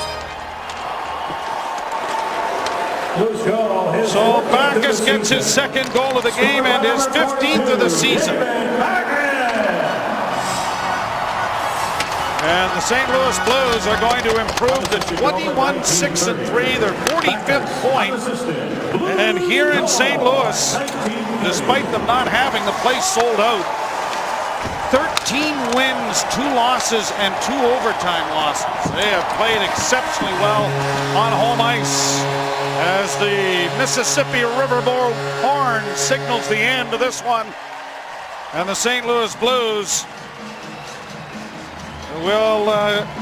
So Backes gets his second goal of the game and his 15th of the season. And the St. Louis Blues are going to improve to 21-6-3, their 45th point. And here in St. Louis, despite them not having the place sold out, 13 wins, 2 losses, and 2 overtime losses. They have played exceptionally well on home ice as the Mississippi Riverboat horn signals the end of this one. And the St. Louis Blues will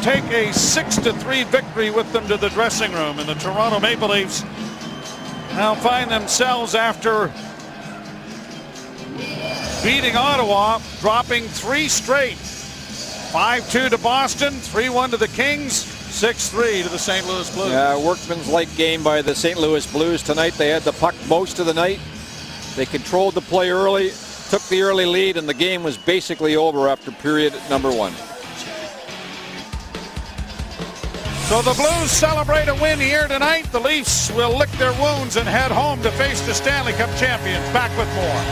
take a 6-3 victory with them to the dressing room. And the Toronto Maple Leafs now find themselves, after beating Ottawa, dropping 3 straight. 5-2 to Boston, 3-1 to the Kings, 6-3 to the St. Louis Blues. Yeah, workman's-like game by the St. Louis Blues tonight. They had the puck most of the night. They controlled the play early, took the early lead, and the game was basically over after period number 1. So the Blues celebrate a win here tonight. The Leafs will lick their wounds and head home to face the Stanley Cup champions. Back with more.